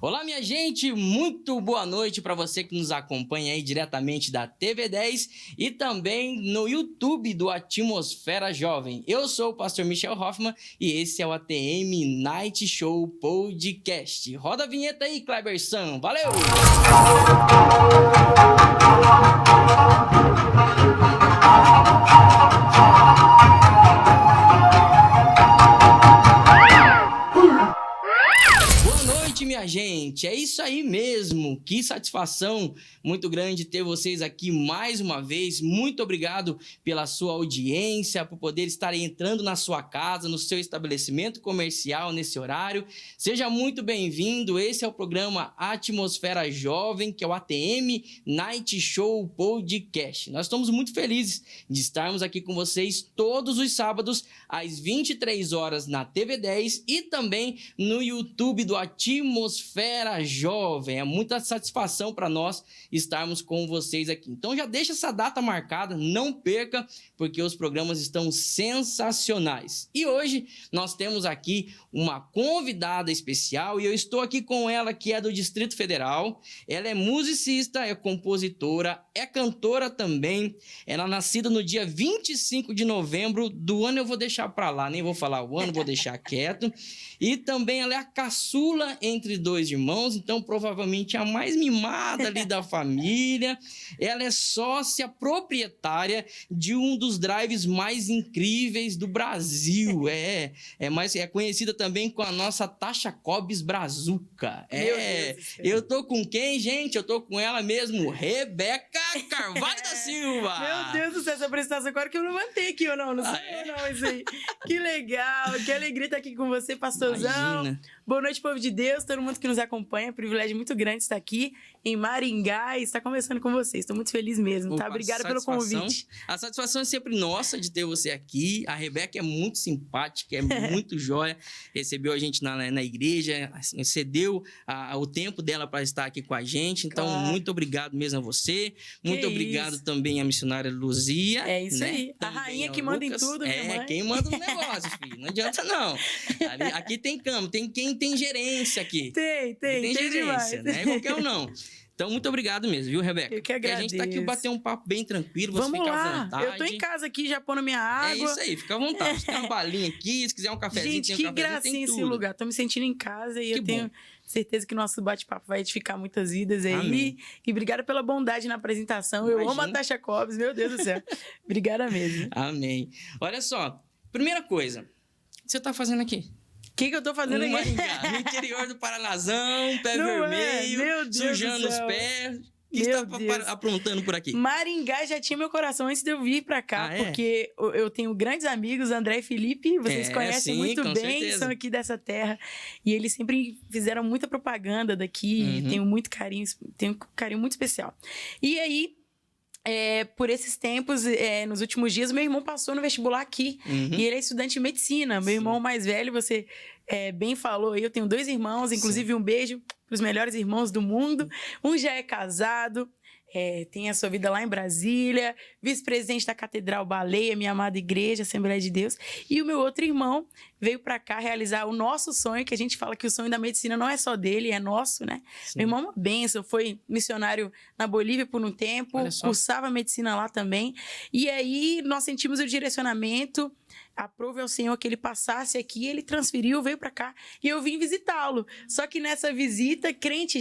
Olá, minha gente, muito boa noite para você que nos acompanha aí diretamente da TV10 e também no YouTube do Atmosfera Jovem. Eu sou o pastor Michel Hoffman e esse é o ATM Night Show Podcast. Roda a vinheta aí, Kleberson. Valeu! Minha gente, é isso aí mesmo, que satisfação muito grande ter vocês aqui mais uma vez, muito obrigado pela sua audiência, por poder estar entrando na sua casa, no seu estabelecimento comercial nesse horário, seja muito bem-vindo, esse é o programa Atmosfera Jovem, que é o ATM Night Show Podcast. Nós estamos muito felizes de estarmos aqui com vocês todos os sábados, às 23 horas na TV10 e também no YouTube do Atmosfera Jovem. É muita satisfação para nós estarmos com vocês aqui. Então já deixa essa data marcada, não perca, porque os programas estão sensacionais. E hoje nós temos aqui uma convidada especial e eu estou aqui com ela, que é do Distrito Federal. Ela é musicista, é compositora, é cantora também. Ela é nascida no dia 25 de novembro do ano, eu vou deixar para lá, nem vou falar o ano, vou deixar quieto. E também ela é a caçula entre dois irmãos, então provavelmente a mais mimada ali da família. Ela é sócia proprietária de um dos drives mais incríveis do Brasil. É conhecida também com a nossa Tasha Cobbs Brazuca. Eu tô com quem, gente? Eu tô com ela mesmo, Rebeca Carvalho da Silva. Meu Deus do céu, essa apresentação agora que eu não mantei aqui, ou não? Não sei eu não, isso aí. Que legal, que alegria estar aqui com você, pastorzão. Imagina. Boa noite, povo de Deus, todo mundo que nos acompanha. Privilégio muito grande estar aqui em Maringá e estar conversando com vocês. Estou muito feliz mesmo, tá? Obrigada pelo convite. A satisfação é sempre nossa de ter você aqui. A Rebeca é muito simpática, é muito joia. Recebeu a gente na igreja, cedeu o tempo dela para estar aqui com a gente. Então, muito obrigado mesmo a você. Muito obrigado também à missionária Luzia. É isso aí. A rainha que manda em tudo, minha mãe. Quem manda no negócio, filho. Não adianta, não. Aqui tem cama, tem quem tem gerência aqui. Tem gerência, demais. Não é qualquer um, não. Então, muito obrigado mesmo, viu, Rebeca? Eu que agradeço. E a gente tá aqui bater um papo bem tranquilo, você fica à vontade. Eu tô em casa aqui, já pondo minha água. É isso aí, fica à vontade. Se tem uma balinha aqui, se quiser um cafezinho, gente, tem um que cafezinho, gracinha tem esse tudo. lugar. Tô me sentindo em casa e eu tenho certeza que o nosso bate-papo vai edificar muitas vidas aí. Amém. E obrigada pela bondade na apresentação. Imagina. Eu amo a Tasha Cobbs, meu Deus do céu. Obrigada mesmo. Amém. Olha só, primeira coisa, o que você tá fazendo aqui? O que eu tô fazendo aqui? Maringá, no interior do Paranazão, pé vermelho, meu Deus sujando os pés. O que você tá aprontando por aqui? Maringá já tinha meu coração antes de eu vir pra cá, porque eu tenho grandes amigos, André e Felipe, vocês conhecem muito bem, certeza. São aqui dessa terra, e eles sempre fizeram muita propaganda daqui, tenho um carinho muito especial. E aí, por esses tempos, nos últimos dias, meu irmão passou no vestibular aqui, e ele é estudante de medicina. Meu irmão mais velho, você bem falou, eu tenho 2 irmãos, inclusive um beijo para os melhores irmãos do mundo. Um já é casado, tem a sua vida lá em Brasília, vice-presidente da Catedral Baleia, minha amada igreja, Assembleia de Deus. E o meu outro irmão veio para cá realizar o nosso sonho, que a gente fala que o sonho da medicina não é só dele, é nosso, né? Sim. Meu irmão é uma bênção, foi missionário na Bolívia por um tempo, cursava medicina lá também. E aí nós sentimos o direcionamento, aprove ao Senhor que ele passasse aqui, ele transferiu, veio pra cá e eu vim visitá-lo. Só que nessa visita, crente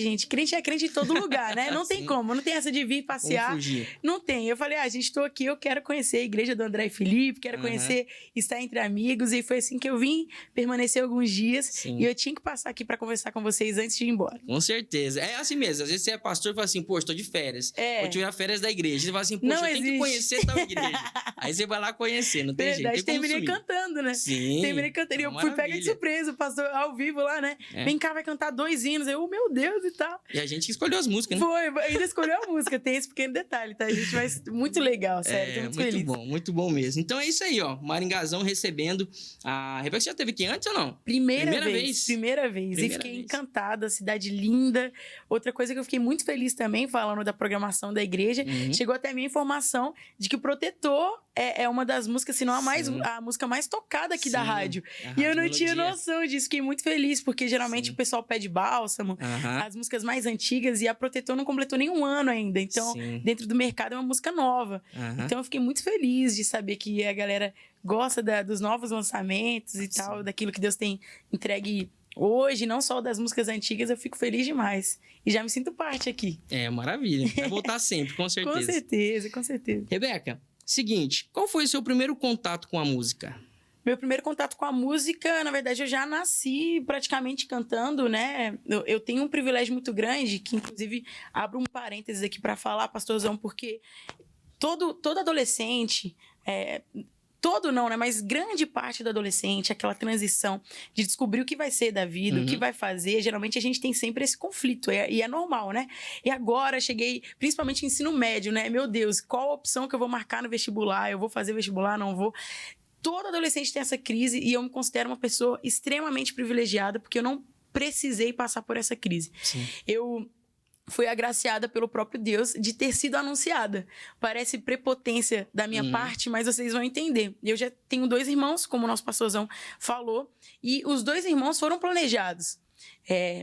é crente em todo lugar, né? Não tem como, não tem essa de vir passear. Não tem. Eu falei, gente, estou aqui, eu quero conhecer a igreja do André e Felipe, quero conhecer, estar entre amigos, e foi assim que eu vim permanecer alguns dias e eu tinha que passar aqui pra conversar com vocês antes de ir embora. Com certeza. É assim mesmo, às vezes você é pastor e fala assim, estou de férias, vou tirar férias da igreja. Você fala assim, eu tenho que conhecer tal igreja. Aí você vai lá conhecer, não tem jeito. Terminei cantando, né? Sim. Terminei cantando. E eu fui pega de surpresa, o pastor ao vivo lá, né? Vem cá, vai cantar 2 hinos. Eu, meu Deus, e tal. E a gente escolheu as músicas, né? Foi, ainda escolheu a música. Tem esse pequeno detalhe, tá? A gente vai... Muito legal, sério. Tô muito feliz. Muito bom mesmo. Então é isso aí, ó. Maringazão recebendo a Rebeca. Você já teve aqui antes ou não? Primeira vez. E fiquei encantada, cidade linda. Outra coisa que eu fiquei muito feliz também, falando da programação da igreja, chegou até a minha informação de que o Protetor é uma das músicas, se não a música mais tocada aqui da rádio. E eu não tinha noção disso, fiquei muito feliz, porque geralmente o pessoal pede Bálsamo, as músicas mais antigas, e a Protetor não completou nenhum ano ainda. Então, dentro do mercado é uma música nova. Então, eu fiquei muito feliz de saber que a galera gosta dos novos lançamentos e tal, daquilo que Deus tem entregue hoje, não só das músicas antigas. Eu fico feliz demais. E já me sinto parte aqui. Maravilha. Vai voltar sempre, com certeza. Com certeza. Rebeca, seguinte, qual foi o seu primeiro contato com a música? Meu primeiro contato com a música, na verdade, eu já nasci praticamente cantando, né? Eu tenho um privilégio muito grande, que inclusive abro um parênteses aqui para falar, pastorzão, porque todo adolescente... Todo não, né? Mas grande parte do adolescente, aquela transição de descobrir o que vai ser da vida, o que vai fazer. Geralmente a gente tem sempre esse conflito, e é normal, né? E agora cheguei, principalmente ensino médio, né? Meu Deus, qual a opção que eu vou marcar no vestibular? Eu vou fazer vestibular, não vou? Todo adolescente tem essa crise, e eu me considero uma pessoa extremamente privilegiada, porque eu não precisei passar por essa crise. Eu fui agraciada pelo próprio Deus de ter sido anunciada. Parece prepotência da minha parte, mas vocês vão entender. Eu já tenho 2 irmãos, como o nosso pastorzão falou, e os 2 irmãos foram planejados.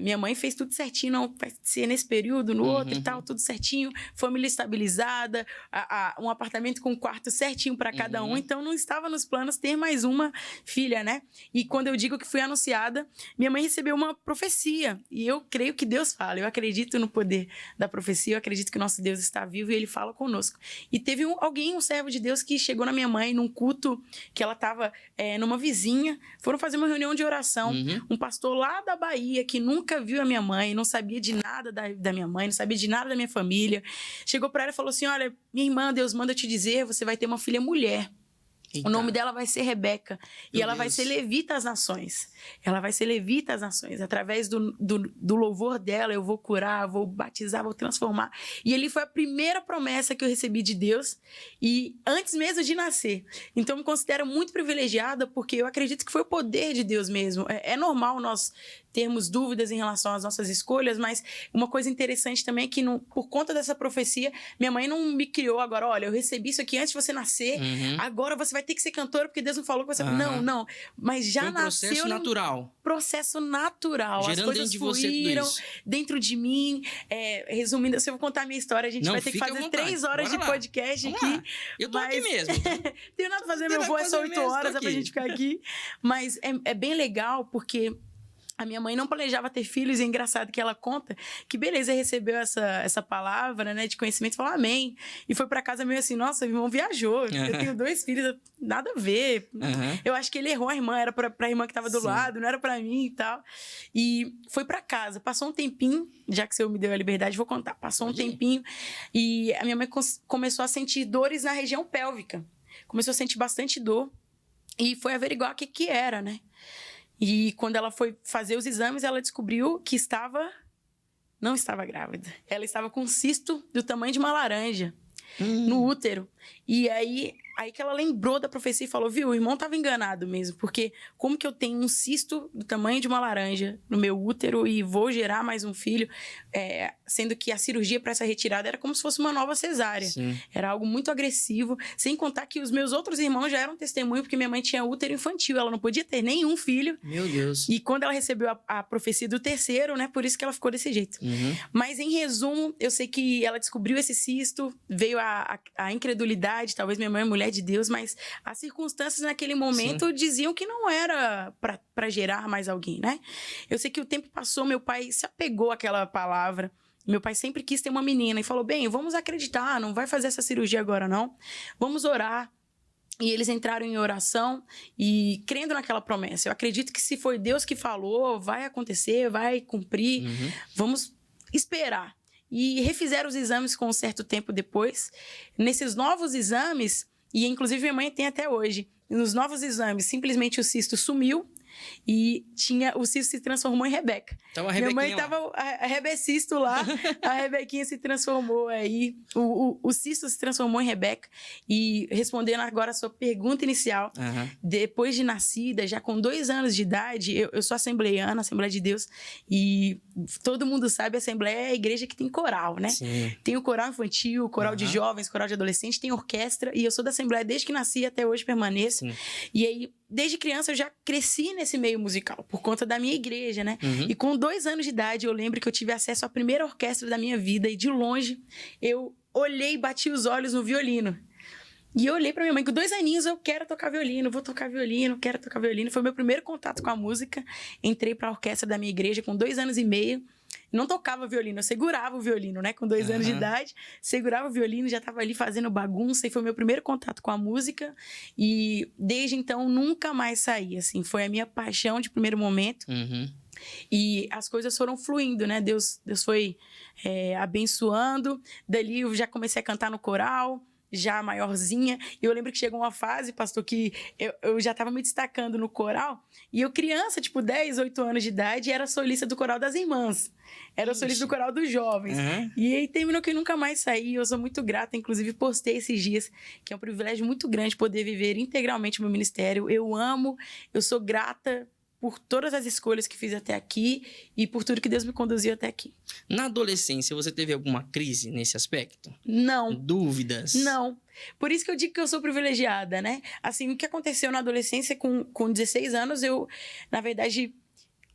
Minha mãe fez tudo certinho, não vai ser nesse período, no outro e tal, tudo certinho, família estabilizada, um apartamento com um quarto certinho para cada um, então não estava nos planos ter mais uma filha, né? E quando eu digo que fui anunciada, minha mãe recebeu uma profecia, e eu creio que Deus fala, eu acredito no poder da profecia, eu acredito que o nosso Deus está vivo e Ele fala conosco. E teve um servo de Deus que chegou na minha mãe num culto que ela estava numa vizinha, foram fazer uma reunião de oração, um pastor lá da Bahia, que nunca viu a minha mãe, não sabia de nada da minha mãe, não sabia de nada da minha família. Chegou para ela e falou assim: olha, minha irmã, Deus manda te dizer, você vai ter uma filha mulher. Eita. O nome dela vai ser Rebeca. E ela vai ser levita às nações. Ela vai ser levita às nações. Através do louvor dela, eu vou curar, vou batizar, vou transformar. E ali foi a primeira promessa que eu recebi de Deus. E antes mesmo de nascer. Então, eu me considero muito privilegiada, porque eu acredito que foi o poder de Deus mesmo. É normal nós termos dúvidas em relação às nossas escolhas, mas uma coisa interessante também é que, por conta dessa profecia, minha mãe não me criou agora, olha, eu recebi isso aqui antes de você nascer, agora você vai ter que ser cantora porque Deus não falou que você... Não, mas já foi um nasceu... Processo natural. Gerando as coisas fluíram dentro de mim. Resumindo, se eu vou contar a minha história, a gente vai ter que fazer 3 horas de podcast aqui. Eu tô aqui mesmo. Tenho nada a fazer, meu voo é só 8 horas, é pra gente ficar aqui. Mas é bem legal, porque a minha mãe não planejava ter filhos, e é engraçado que ela conta que, beleza, recebeu essa palavra, né, de conhecimento, falou amém. E foi pra casa meio assim, nossa, meu irmão viajou, eu tenho 2 filhos, nada a ver. Eu acho que ele errou a irmã, era pra irmã que tava do lado, não era pra mim e tal. E foi pra casa, passou um tempinho, já que o Senhor me deu a liberdade, vou contar. Passou um tempinho e a minha mãe começou a sentir dores na região pélvica. Começou a sentir bastante dor e foi averiguar o que era, né? E quando ela foi fazer os exames, ela descobriu que não estava grávida. Ela estava com um cisto do tamanho de uma laranja no útero. E aí que ela lembrou da profecia e falou, viu, o irmão estava enganado mesmo, porque como que eu tenho um cisto do tamanho de uma laranja no meu útero e vou gerar mais um filho, sendo que a cirurgia para essa retirada era como se fosse uma nova cesárea. Sim. Era algo muito agressivo, sem contar que os meus outros irmãos já eram testemunho, porque minha mãe tinha útero infantil, ela não podia ter nenhum filho. Meu Deus. E quando ela recebeu a profecia do terceiro, né, por isso que ela ficou desse jeito. Mas, em resumo, eu sei que ela descobriu esse cisto, veio a incredulidade, talvez minha mãe é mulher de Deus, mas as circunstâncias naquele momento diziam que não era para gerar mais alguém, né? Eu sei que o tempo passou, meu pai se apegou àquela palavra. Meu pai sempre quis ter uma menina e falou, bem, vamos acreditar, não vai fazer essa cirurgia agora não, vamos orar. E eles entraram em oração e crendo naquela promessa. Eu acredito que se foi Deus que falou, vai acontecer, vai cumprir, vamos esperar. E refizeram os exames com um certo tempo depois. Nesses novos exames, e inclusive minha mãe tem até hoje, nos novos exames, simplesmente o cisto sumiu, e o Cisto se transformou em Rebeca. Tava a Minha mãe Rebequinha tava a Rebecisto lá, a Rebequinha se transformou aí, o Cisto se transformou em Rebeca. E respondendo agora a sua pergunta inicial, depois de nascida, já com 2 anos de idade, eu sou assembleiana, Assembleia de Deus, e todo mundo sabe, a Assembleia é a igreja que tem coral, né? Sim. Tem o coral infantil, coral de jovens, coral de adolescentes, tem orquestra, e eu sou da Assembleia desde que nasci até hoje permaneço. Sim. E aí, desde criança, eu já cresci nesse meio musical, por conta da minha igreja, né? E com 2 anos de idade, eu lembro que eu tive acesso à primeira orquestra da minha vida, e de longe, eu olhei e bati os olhos no violino. E eu olhei pra minha mãe, com 2 aninhos, eu quero tocar violino, vou tocar violino, quero tocar violino. Foi meu primeiro contato com a música. Entrei pra orquestra da minha igreja com 2 anos e meio. Não tocava violino, eu segurava o violino, né? Com 2 anos de idade, segurava o violino, já estava ali fazendo bagunça, e foi meu primeiro contato com a música. E desde então, nunca mais saí, assim. Foi a minha paixão de primeiro momento. E as coisas foram fluindo, né? Deus foi abençoando. Dali eu já comecei a cantar no coral, já maiorzinha. E eu lembro que chegou uma fase, pastor, que eu já estava me destacando no coral. E eu criança, tipo 10, 8 anos de idade, era solista do coral das irmãs. Era solista do coral dos jovens. E aí terminou que eu nunca mais saí. Eu sou muito grata, inclusive postei esses dias, que é um privilégio muito grande poder viver integralmente o meu ministério. Eu amo, eu sou grata por todas as escolhas que fiz até aqui e por tudo que Deus me conduziu até aqui. Na adolescência, você teve alguma crise nesse aspecto? Não. Dúvidas? Não. Por isso que eu digo que eu sou privilegiada, né? Assim, o que aconteceu na adolescência, com 16 anos, eu, na verdade,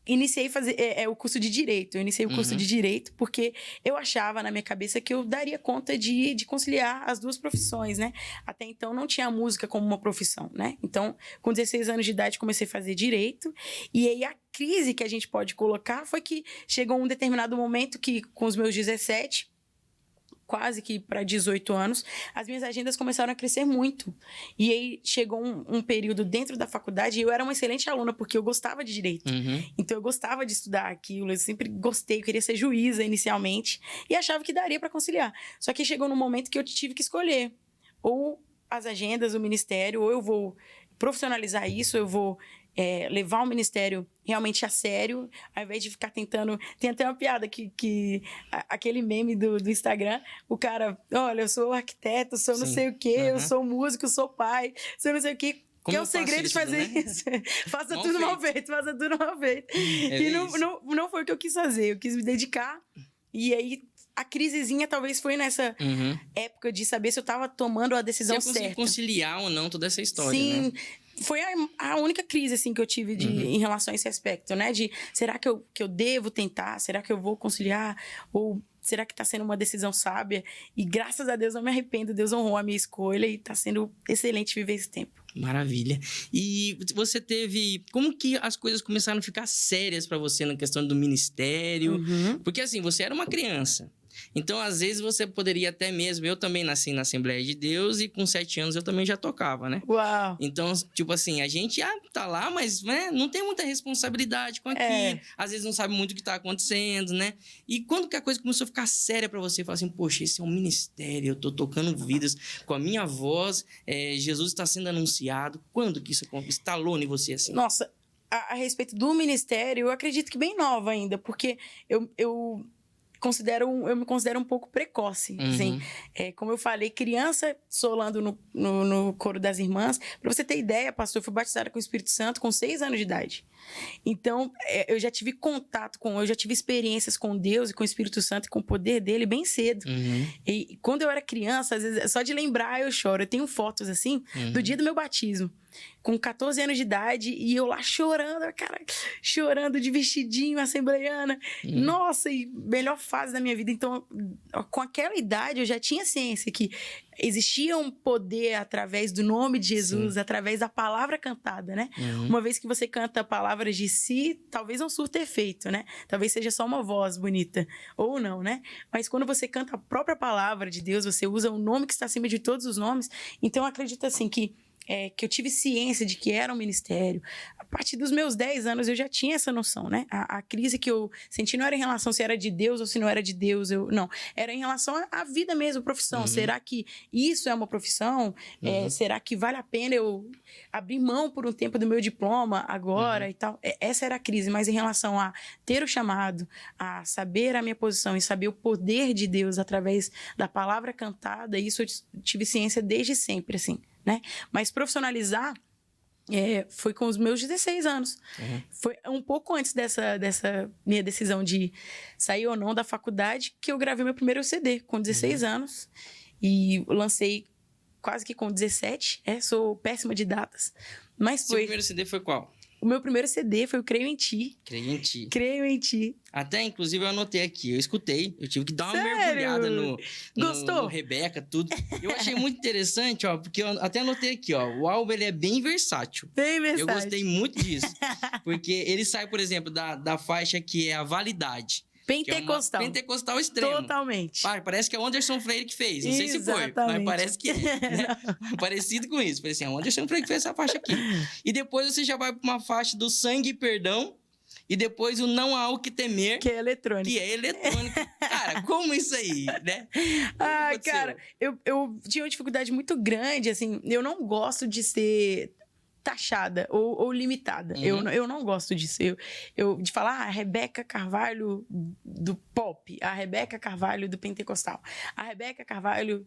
iniciei fazer o curso de Direito. Eu iniciei o curso de Direito porque eu achava na minha cabeça que eu daria conta de conciliar as 2 profissões, né? Até então não tinha a música como uma profissão, né? Então, com 16 anos de idade, comecei a fazer Direito. E aí a crise que a gente pode colocar foi que chegou um determinado momento que, com os meus 17... quase que para 18 anos, as minhas agendas começaram a crescer muito. E aí chegou um período dentro da faculdade, e eu era uma excelente aluna, porque eu gostava de Direito. Então eu gostava de estudar aquilo, eu sempre gostei, eu queria ser juíza inicialmente, e achava que daria para conciliar. Só que chegou num momento que eu tive que escolher, ou as agendas, o ministério, ou eu vou profissionalizar isso, eu vou levar o ministério realmente a sério, ao invés de ficar tentando... Tem até uma piada aquele meme do Instagram, o cara, olha, eu sou arquiteto, sou não sei o quê, eu sou músico, sou pai, sou não sei o quê. Que é o segredo de fazer isso? Faça tudo mal feito, faça tudo mal feito. E não foi o que eu quis fazer, eu quis me dedicar. E aí, a crisezinha talvez foi nessa época de saber se eu estava tomando a decisão certa. Você conseguiu conciliar ou não toda essa história, Sim, né? Foi a única crise, assim, que eu tive em relação a esse aspecto, né? De, será que eu devo tentar? Será que eu vou conciliar? Ou será que está sendo uma decisão sábia? E graças a Deus, não me arrependo. Deus honrou a minha escolha e está sendo excelente viver esse tempo. Maravilha. E você teve... Como que as coisas começaram a ficar sérias para você na questão do ministério? Porque, assim, você era uma criança. Então, às vezes, você poderia até mesmo... Eu também nasci na Assembleia de Deus e com 7 anos eu também já tocava, né? Uau! Então, tipo assim, a gente tá lá, mas né, não tem muita responsabilidade com aquilo. Às vezes não sabe muito o que tá acontecendo, né? E quando que a coisa começou a ficar séria pra você? Falar assim, poxa, esse é um ministério, eu tô tocando vidas com a minha voz, Jesus está sendo anunciado. Quando que isso instalou em você assim? Nossa, a respeito do ministério, eu acredito que bem nova ainda, porque eu me considero um pouco precoce, assim. Como eu falei, criança solando no coro das irmãs. Para você ter ideia, pastor, eu fui batizada com o Espírito Santo com 6 anos de idade. Então, eu já tive eu já tive experiências com Deus e com o Espírito Santo e com o poder dele bem cedo. E quando eu era criança, às vezes, só de lembrar eu choro. Eu tenho fotos, assim, do dia do meu batismo. Com 14 anos de idade, e eu lá chorando, cara, chorando de vestidinho, assembleiana. Nossa, e melhor fase da minha vida. Então, com aquela idade, eu já tinha ciência que existia um poder através do nome de Jesus, através da palavra cantada, né? Uma vez que você canta palavras de si, talvez não surta efeito, né? Talvez seja só uma voz bonita, ou não, né? Mas quando você canta a própria palavra de Deus, você usa o nome que está acima de todos os nomes. Então, eu acredito assim que que eu tive ciência de que era um ministério, a partir dos meus 10 anos eu já tinha essa noção, né? A crise que eu senti não era em relação se era de Deus ou se não era de Deus, não. Era em relação à vida mesmo, profissão. Será que isso é uma profissão? Será que vale a pena eu abrir mão por um tempo do meu diploma agora e tal? Essa era a crise, mas em relação a ter o chamado, a saber a minha posição e saber o poder de Deus através da palavra cantada, isso eu tive ciência desde sempre, assim. Né? Mas profissionalizar foi com os meus 16 anos. Foi um pouco antes dessa minha decisão de sair ou não da faculdade que eu gravei meu primeiro CD, com 16 anos. E lancei quase que com 17. Sou péssima de datas. Mas Seu primeiro CD foi qual? O meu primeiro CD foi o Creio em Ti. Creio em Ti. Creio em Ti. Até, inclusive, eu anotei aqui. Eu escutei. Eu tive que dar uma Sério? mergulhada Gostou? no Rebeca, tudo. Eu achei muito interessante, ó. Porque eu até anotei aqui, ó. O álbum, ele é bem versátil. Bem versátil. Eu gostei muito disso. Porque ele sai, por exemplo, da faixa que é a validade. Pentecostal. Pentecostal extremo. Totalmente. Parece que é o Anderson Freire que fez. Não sei se foi, mas parece que é. Né? Parecido com isso. Falei assim, é o Anderson Freire que fez essa faixa aqui. E depois você já vai para uma faixa do Sangue e Perdão. E depois o Não Há O Que Temer. Que é eletrônico. Cara, como isso aí, né? Cara, eu tinha uma dificuldade muito grande, assim. Eu não gosto de ser taxada ou limitada. Eu não gosto disso. De falar a Rebeca Carvalho do pop, a Rebeca Carvalho do pentecostal, a Rebeca Carvalho...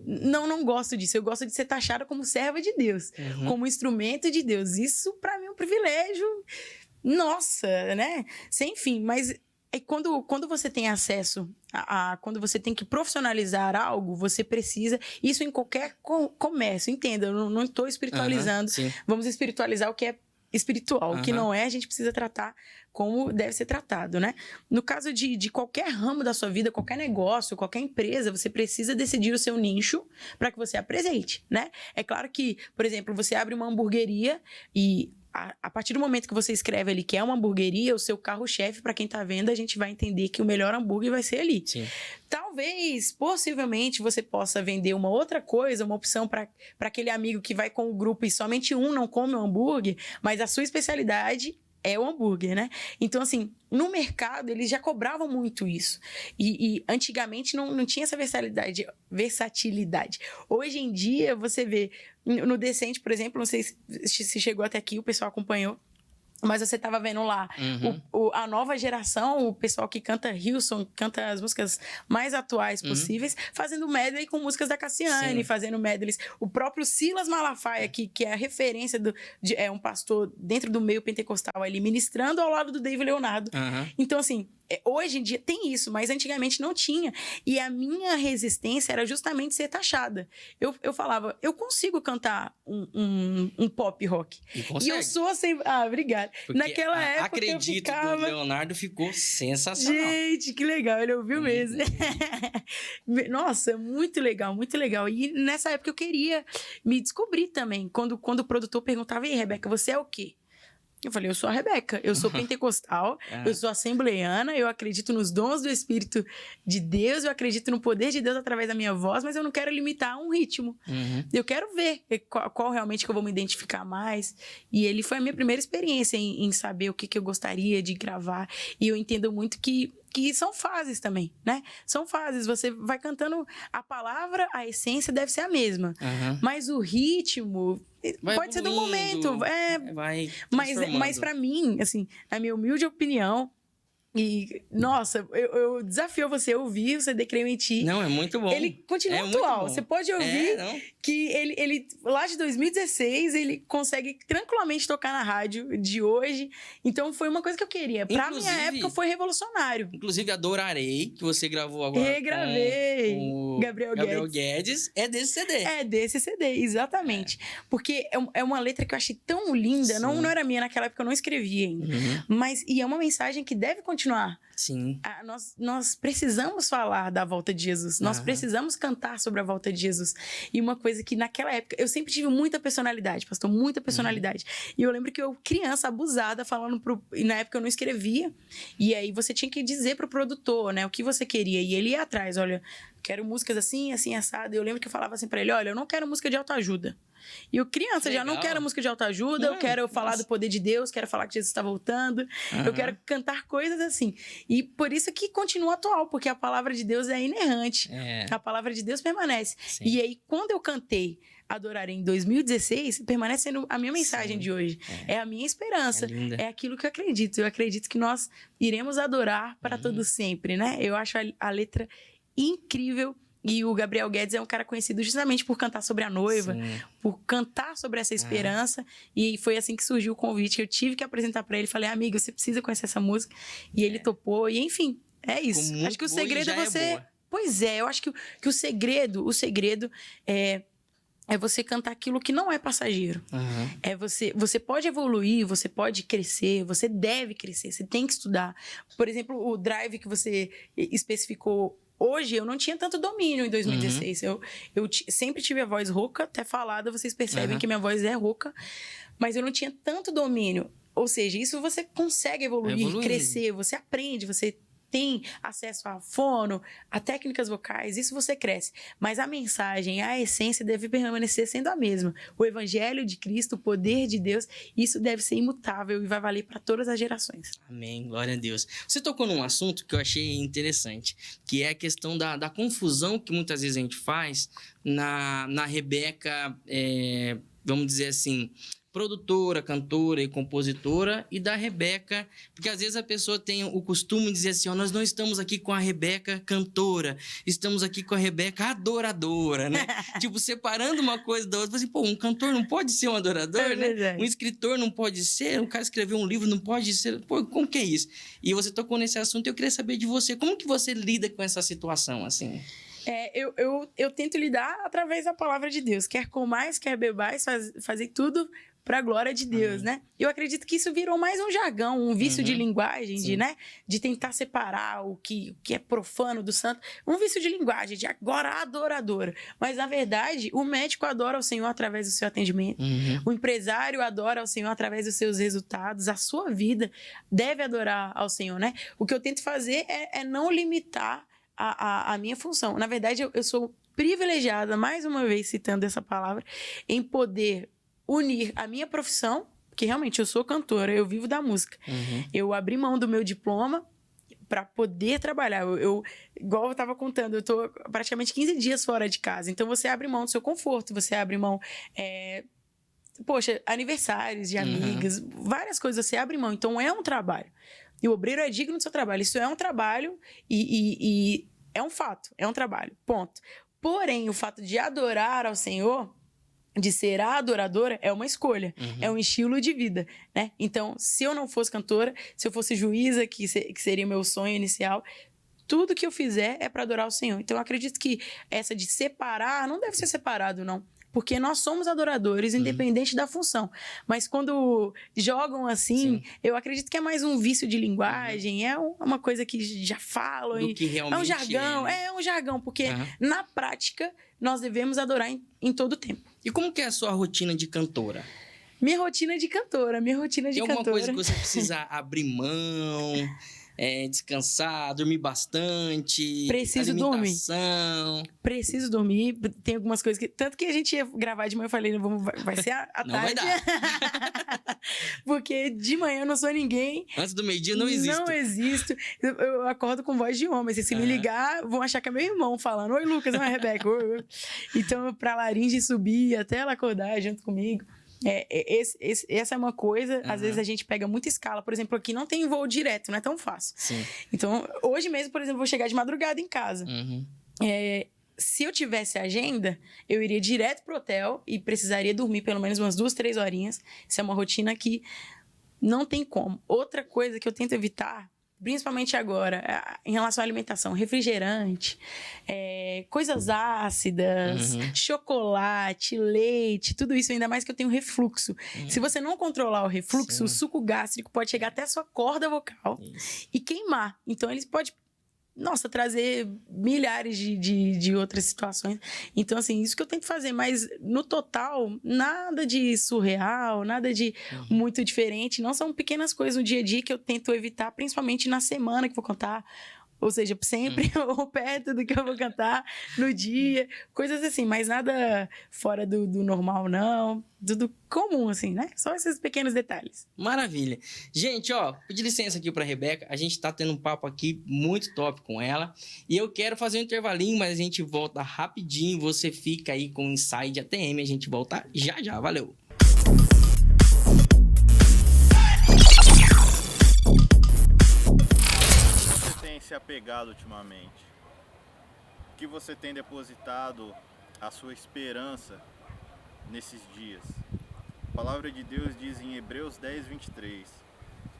Não gosto disso. Eu gosto de ser taxada como serva de Deus, como instrumento de Deus. Isso, pra mim, é um privilégio. Nossa, né? Sem fim. Mas quando você tem acesso quando você tem que profissionalizar algo, você precisa... Isso em qualquer comércio, entenda. Eu não estou espiritualizando. Vamos espiritualizar o que é espiritual. O que não é, a gente precisa tratar como deve ser tratado, né? No caso de qualquer ramo da sua vida, qualquer negócio, qualquer empresa, você precisa decidir o seu nicho para que você apresente, né? É claro que, por exemplo, você abre uma hamburgueria e... A partir do momento que você escreve ali que é uma hamburgueria, o seu carro-chefe, para quem tá vendo, a gente vai entender que o melhor hambúrguer vai ser ali. Sim. Talvez, possivelmente, você possa vender uma outra coisa, uma opção para aquele amigo que vai com o grupo e somente um não come o hambúrguer, mas a sua especialidade é o hambúrguer, né? Então, assim, no mercado, eles já cobravam muito isso. E antigamente não tinha essa versatilidade. Hoje em dia, você vê, no Decente, por exemplo, não sei se chegou até aqui, o pessoal acompanhou, mas você estava vendo lá a nova geração, o pessoal que canta Hillsong, canta as músicas mais atuais possíveis, fazendo medley com músicas da Cassiane, fazendo medleys. O próprio Silas Malafaia, que é a referência é um pastor dentro do meio pentecostal ali, ministrando ao lado do David Leonardo. Então, assim, hoje em dia tem isso, mas antigamente não tinha. E a minha resistência era justamente ser taxada. Eu falava, eu consigo cantar um pop rock. E eu sou assim... obrigada. Porque naquela época acredito eu ficava... que o Leonardo ficou sensacional. Gente, que legal, ele ouviu mesmo. Nossa, muito legal, muito legal. E nessa época eu queria me descobrir também. Quando o produtor perguntava, e aí, Rebeca, você é o quê? Eu falei, eu sou a Rebeca, eu sou pentecostal, eu sou assembleiana, eu acredito nos dons do Espírito de Deus, eu acredito no poder de Deus através da minha voz, mas eu não quero limitar um ritmo. Eu quero ver qual realmente que eu vou me identificar mais. E ele foi a minha primeira experiência em saber o que eu gostaria de gravar. E eu entendo muito que são fases também, né? São fases. Você vai cantando a palavra, a essência deve ser a mesma. Mas o ritmo pode ser do momento. Mas para mim, assim, a minha humilde opinião, e, nossa, eu desafio você a ouvir o CD Creio em Ti. Não, é muito bom. Ele continua atual. Você pode ouvir que ele, lá de 2016, ele consegue tranquilamente tocar na rádio de hoje. Então, foi uma coisa que eu queria. Pra minha época, foi revolucionário. Inclusive, Adorarei, que você gravou agora. Regravei. Com Gabriel Guedes. É desse CD. É desse CD, exatamente. Porque é uma letra que eu achei tão linda. Não era minha naquela época, eu não escrevia ainda. E é uma mensagem que deve continuar. Sim. Nós precisamos falar da volta de Jesus. Nós precisamos cantar sobre a volta de Jesus. E uma coisa que naquela época... Eu sempre tive muita personalidade, pastor. Muita personalidade. E eu lembro que eu, criança, abusada, falando E na época eu não escrevia. E aí você tinha que dizer pro produtor, né? O que você queria. E ele ia atrás. Olha, quero músicas assim, assim, assado. Eu lembro que eu falava assim pra ele, olha, eu não quero música de autoajuda. E eu, criança, Legal. já não quero música de autoajuda, eu quero falar do poder de Deus, quero falar que Jesus está voltando, eu quero cantar coisas assim. E por isso que continua atual, porque a palavra de Deus é inerrante. A palavra de Deus permanece. Sim. E aí, quando eu cantei Adorarei em 2016, permanece sendo a minha mensagem de hoje. É a minha esperança. É aquilo que eu acredito. Eu acredito que nós iremos adorar para todo sempre, né? Eu acho a letra incrível. E o Gabriel Guedes é um cara conhecido justamente por cantar sobre a noiva, por cantar sobre essa esperança. E foi assim que surgiu o convite, que eu tive que apresentar para ele. Falei, amigo, você precisa conhecer essa música. E ele topou. E enfim, é isso. Acho que o segredo é você... Pois é, eu acho que o segredo é você cantar aquilo que não é passageiro. É você pode evoluir, você pode crescer, você deve crescer, você tem que estudar. Por exemplo, o drive que você especificou hoje, eu não tinha tanto domínio em 2016. Eu sempre tive a voz rouca, até falada, vocês percebem que minha voz é rouca, mas eu não tinha tanto domínio. Ou seja, isso você consegue evoluir, crescer, você aprende, você tem acesso a fono, a técnicas vocais, isso você cresce. Mas a mensagem, a essência deve permanecer sendo a mesma. O evangelho de Cristo, o poder de Deus, isso deve ser imutável e vai valer para todas as gerações. Amém, glória a Deus. Você tocou num assunto que eu achei interessante, que é a questão da confusão que muitas vezes a gente faz na Rebeca, vamos dizer assim, produtora, cantora e compositora, e da Rebeca, porque às vezes a pessoa tem o costume de dizer assim, nós não estamos aqui com a Rebeca cantora, estamos aqui com a Rebeca adoradora, né? Tipo, separando uma coisa da outra, assim, pô, um cantor não pode ser um adorador, né? Um escritor não pode ser, um cara escreveu um livro não pode ser, pô, como que é isso? E você tocou nesse assunto e eu queria saber de você, como que você lida com essa situação, assim? Eu tento lidar através da palavra de Deus, quer comais, quer bebais, fazer tudo para a glória de Deus, né? Eu acredito que isso virou mais um jargão, um vício de linguagem, de tentar separar o que é profano do santo. Um vício de linguagem, de agora adoradora. Mas, na verdade, o médico adora o Senhor através do seu atendimento. O empresário adora o Senhor através dos seus resultados. A sua vida deve adorar ao Senhor, né? O que eu tento fazer é não limitar a minha função. Na verdade, eu sou privilegiada, mais uma vez citando essa palavra, em poder unir a minha profissão, porque realmente eu sou cantora, eu vivo da música. Eu abri mão do meu diploma para poder trabalhar. Igual eu estava contando, eu estou praticamente 15 dias fora de casa. Então, você abre mão do seu conforto, você abre mão... aniversários de amigas, várias coisas você abre mão. Então, é um trabalho. E o obreiro é digno do seu trabalho. Isso é um trabalho e é um fato, é um trabalho, ponto. Porém, o fato de adorar ao Senhor, de ser a adoradora, é uma escolha, é um estilo de vida, né? Então, se eu não fosse cantora, se eu fosse juíza, que seria o meu sonho inicial, tudo que eu fizer é para adorar o Senhor. Então, eu acredito que essa de separar, não deve ser separado, não. Porque nós somos adoradores, independente da função. Mas quando jogam assim, eu acredito que é mais um vício de linguagem, é uma coisa que já falam. Do que realmente é um jargão, é um jargão, porque na prática nós devemos adorar em todo o tempo. E como que é a sua rotina de cantora? Minha rotina de cantora. Tem alguma coisa que você precisa abrir mão... descansar, dormir bastante. Preciso dormir. Preciso dormir. Tem algumas coisas que... Tanto que a gente ia gravar de manhã, eu falei, vai ser à tarde. Não vai dar. Porque de manhã eu não sou ninguém. Antes do meio-dia não existo. Não existo. Eu acordo com voz de homem. Se me ligar, vão achar que é meu irmão falando. Oi, Lucas, não é Rebeca. Oi. Então, pra Laringe subir até ela acordar junto comigo. Essa é uma coisa, às vezes a gente pega muita escala. Por exemplo, aqui não tem voo direto, não é tão fácil. Então, hoje mesmo, por exemplo, vou chegar de madrugada em casa. Se eu tivesse agenda, eu iria direto pro hotel e precisaria dormir pelo menos umas 2, 3 horinhas. Isso é uma rotina que não tem como. Outra coisa que eu tento evitar, principalmente agora, em relação à alimentação, refrigerante, coisas ácidas, chocolate, leite, tudo isso, ainda mais que eu tenho refluxo. Se você não controlar o refluxo, o suco gástrico pode chegar até a sua corda vocal e queimar. Então, ele pode, trazer milhares de outras situações. Então, assim, isso que eu tento fazer. Mas, no total, nada de surreal, nada de muito diferente. Não são pequenas coisas no dia a dia que eu tento evitar, principalmente na semana que vou cantar ou seja, sempre ou perto do que eu vou cantar no dia, coisas assim, mas nada fora do normal, não. Tudo comum, assim, né? Só esses pequenos detalhes. Maravilha. Gente, ó, pedir licença aqui pra Rebeca. A gente tá tendo um papo aqui muito top com ela. E eu quero fazer um intervalinho, mas a gente volta rapidinho. Você fica aí com o Inside ATM. A gente volta já já. Valeu. Você tem se apegado ultimamente? O que você tem depositado a sua esperança nesses dias? A palavra de Deus diz em Hebreus 10, 23: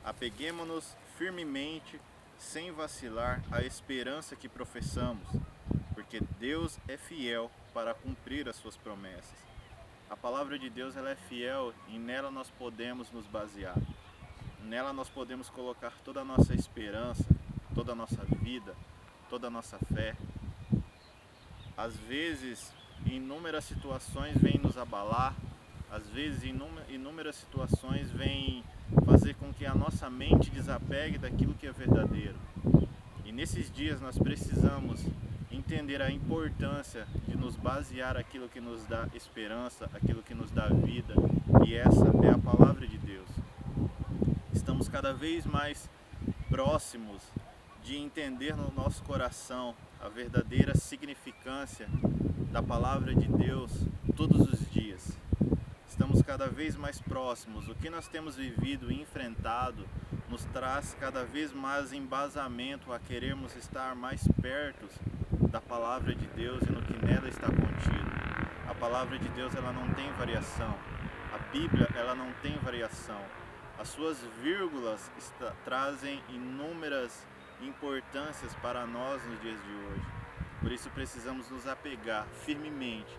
apeguemo-nos firmemente, sem vacilar, à esperança que professamos, porque Deus é fiel para cumprir as suas promessas. A palavra de Deus, ela é fiel e nela nós podemos nos basear. Nela nós podemos colocar toda a nossa esperança, toda a nossa vida, toda a nossa fé. Às vezes, inúmeras situações vêm nos abalar, às vezes inúmeras situações vêm fazer com que a nossa mente desapegue daquilo que é verdadeiro. E nesses dias nós precisamos entender a importância de nos basear aquilo que nos dá esperança, aquilo que nos dá vida, e essa é a palavra de Deus. Estamos cada vez mais próximos de entender no nosso coração a verdadeira significância da palavra de Deus todos os dias. Estamos cada vez mais próximos. O que nós temos vivido e enfrentado nos traz cada vez mais embasamento a querermos estar mais perto da palavra de Deus e no que nela está contido. A palavra de Deus, ela não tem variação. A Bíblia, ela não tem variação. As suas vírgulas trazem inúmeras importâncias para nós nos dias de hoje. Por isso precisamos nos apegar firmemente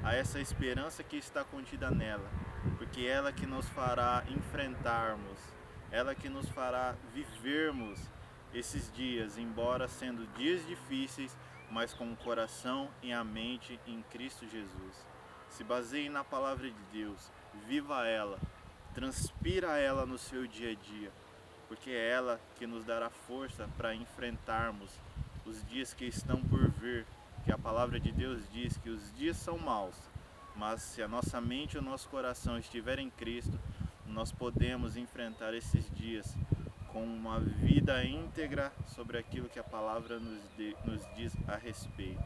a essa esperança que está contida nela, porque é ela que nos fará enfrentarmos, ela que nos fará vivermos esses dias, embora sendo dias difíceis, mas com o coração e a mente em Cristo Jesus. Se baseie na palavra de Deus, viva ela, transpira ela no seu dia a dia, porque é ela que nos dará força para enfrentarmos os dias que estão por vir, que a palavra de Deus diz que os dias são maus, mas se a nossa mente e o nosso coração estiver em Cristo, nós podemos enfrentar esses dias com uma vida íntegra sobre aquilo que a palavra nos diz a respeito.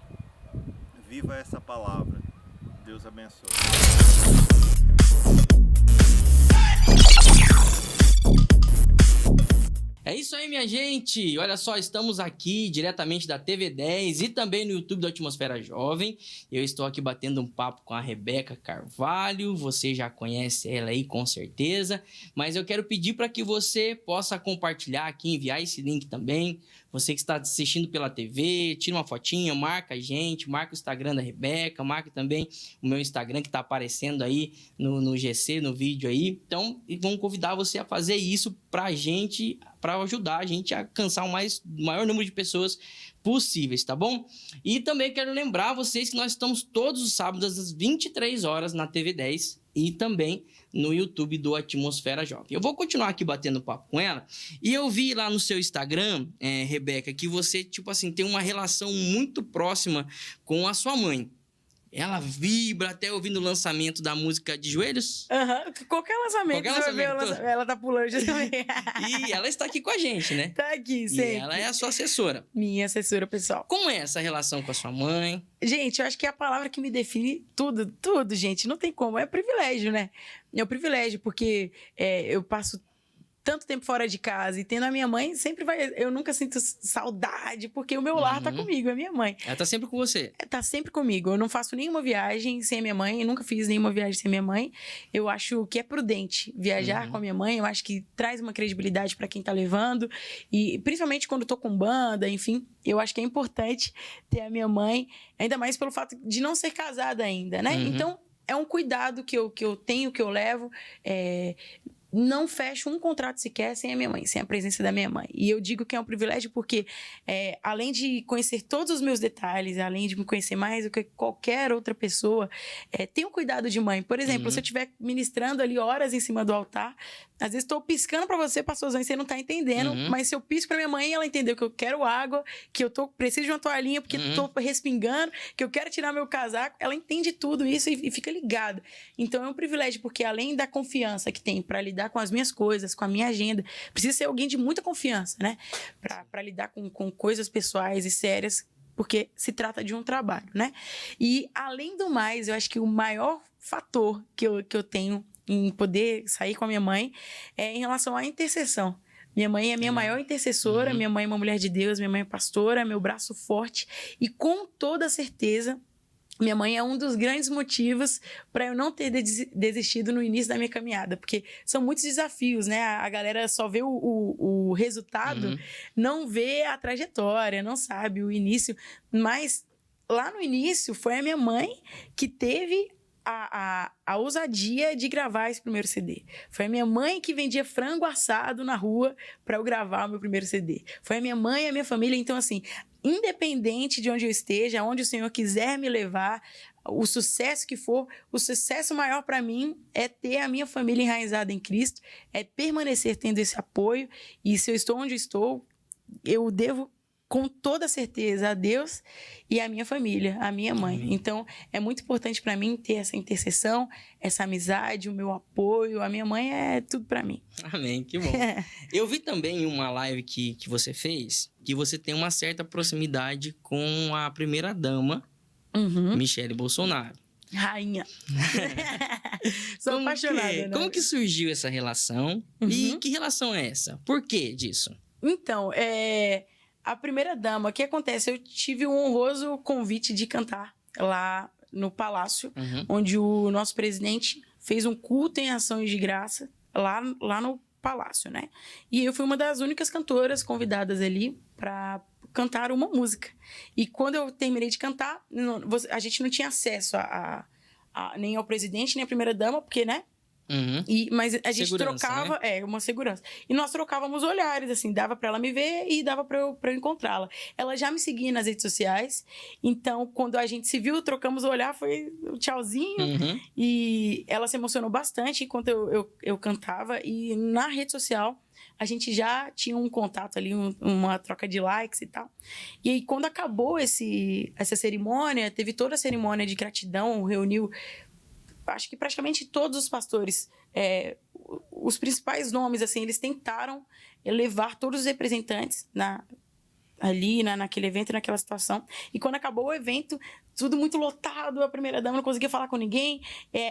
Viva essa palavra. Deus abençoe. É isso aí, minha gente. Olha só, estamos aqui diretamente da TV10 e também no YouTube da Atmosfera Jovem. Eu estou aqui batendo um papo com a Rebeca Carvalho. Você já conhece ela aí, com certeza. Mas eu quero pedir para que você possa compartilhar aqui, enviar esse link também. Você que está assistindo pela TV, tira uma fotinha, marca a gente, marca o Instagram da Rebeca, marca também o meu Instagram que está aparecendo aí no GC, no vídeo aí. Então, vamos convidar você a fazer isso para a gente, para ajudar a gente a alcançar o maior número de pessoas possíveis, tá bom? E também quero lembrar vocês que nós estamos todos os sábados às 23 horas na TV10 e também no YouTube do Atmosfera Jovem. Eu vou continuar aqui batendo papo com ela. E eu vi lá no seu Instagram, Rebeca, que você, tipo assim, tem uma relação muito próxima com a sua mãe. Ela vibra até ouvindo o lançamento da música De Joelhos. Qualquer lançamento. Ela tá pulando já também. E ela está aqui com a gente, né? Tá aqui, sempre. E ela é a sua assessora. Minha assessora pessoal. Como é essa relação com a sua mãe? Gente, eu acho que é a palavra que me define tudo, gente. Não tem como. É privilégio, né? É um privilégio, porque eu passo tanto tempo fora de casa e tendo a minha mãe, eu nunca sinto saudade, porque o meu lar tá comigo, é minha mãe. Ela tá sempre com você. Tá sempre comigo. Eu não faço nenhuma viagem sem a minha mãe, eu nunca fiz nenhuma viagem sem a minha mãe. Eu acho que é prudente viajar com a minha mãe, eu acho que traz uma credibilidade para quem tá levando, e principalmente quando tô com banda, enfim, eu acho que é importante ter a minha mãe, ainda mais pelo fato de não ser casada ainda, né? Então, é um cuidado que eu tenho, que eu levo, não fecho um contrato sequer sem a minha mãe, sem a presença da minha mãe. E eu digo que é um privilégio porque, além de conhecer todos os meus detalhes, além de me conhecer mais do que qualquer outra pessoa, tenho cuidado de mãe. Por exemplo, se eu estiver ministrando ali horas em cima do altar, às vezes estou piscando para você, pastorzão, e você não está entendendo, mas se eu pisco para minha mãe, ela entendeu que eu quero água, que eu preciso de uma toalhinha porque estou respingando, que eu quero tirar meu casaco, ela entende tudo isso e fica ligada. Então é um privilégio, porque além da confiança que tem para lidar com as minhas coisas, com a minha agenda, precisa ser alguém de muita confiança, né? Para lidar com coisas pessoais e sérias, porque se trata de um trabalho, né? E, além do mais, eu acho que o maior fator que eu tenho em poder sair com a minha mãe é em relação à intercessão. Minha mãe é a minha maior intercessora, minha mãe é uma mulher de Deus, minha mãe é pastora, meu braço forte, e com toda certeza minha mãe é um dos grandes motivos para eu não ter desistido no início da minha caminhada, porque são muitos desafios, né? A galera só vê o resultado, não vê a trajetória, não sabe o início, mas lá no início foi a minha mãe que teve a ousadia de gravar esse primeiro CD. Foi a minha mãe que vendia frango assado na rua para eu gravar o meu primeiro CD. Foi a minha mãe e a minha família. Então, assim, independente de onde eu esteja, aonde o Senhor quiser me levar, o sucesso que for, o sucesso maior para mim é ter a minha família enraizada em Cristo, é permanecer tendo esse apoio. E se eu estou onde eu estou, eu devo com toda certeza a Deus e a minha família, a minha mãe. Amém. Então, é muito importante para mim ter essa intercessão, essa amizade, o meu apoio. A minha mãe é tudo para mim. Amém, que bom. Eu vi também uma live que você fez, que você tem uma certa proximidade com a primeira-dama, Michele Bolsonaro. Rainha. Sou apaixonada, né? Como que surgiu essa relação? E que relação é essa? Por que disso? Então, a primeira-dama, o que acontece? Eu tive um honroso convite de cantar lá no Palácio, onde o nosso presidente fez um culto em ações de graça lá no Palácio, né? E eu fui uma das únicas cantoras convidadas ali para cantar uma música. E quando eu terminei de cantar, a gente não tinha acesso nem ao presidente, nem à primeira-dama, porque, né? Mas a gente trocava, né? Uma segurança. E nós trocávamos olhares, assim, dava pra ela me ver e dava pra eu encontrá-la. Ela já me seguia nas redes sociais, então quando a gente se viu, trocamos o olhar, foi um tchauzinho. E ela se emocionou bastante enquanto eu cantava. E na rede social, a gente já tinha um contato ali, uma troca de likes e tal. E aí, quando acabou essa cerimônia, teve toda a cerimônia de gratidão, reuniu, acho que praticamente todos os pastores, os principais nomes, assim, eles tentaram levar todos os representantes naquele evento, naquela situação. E quando acabou o evento, tudo muito lotado, a primeira-dama não conseguia falar com ninguém,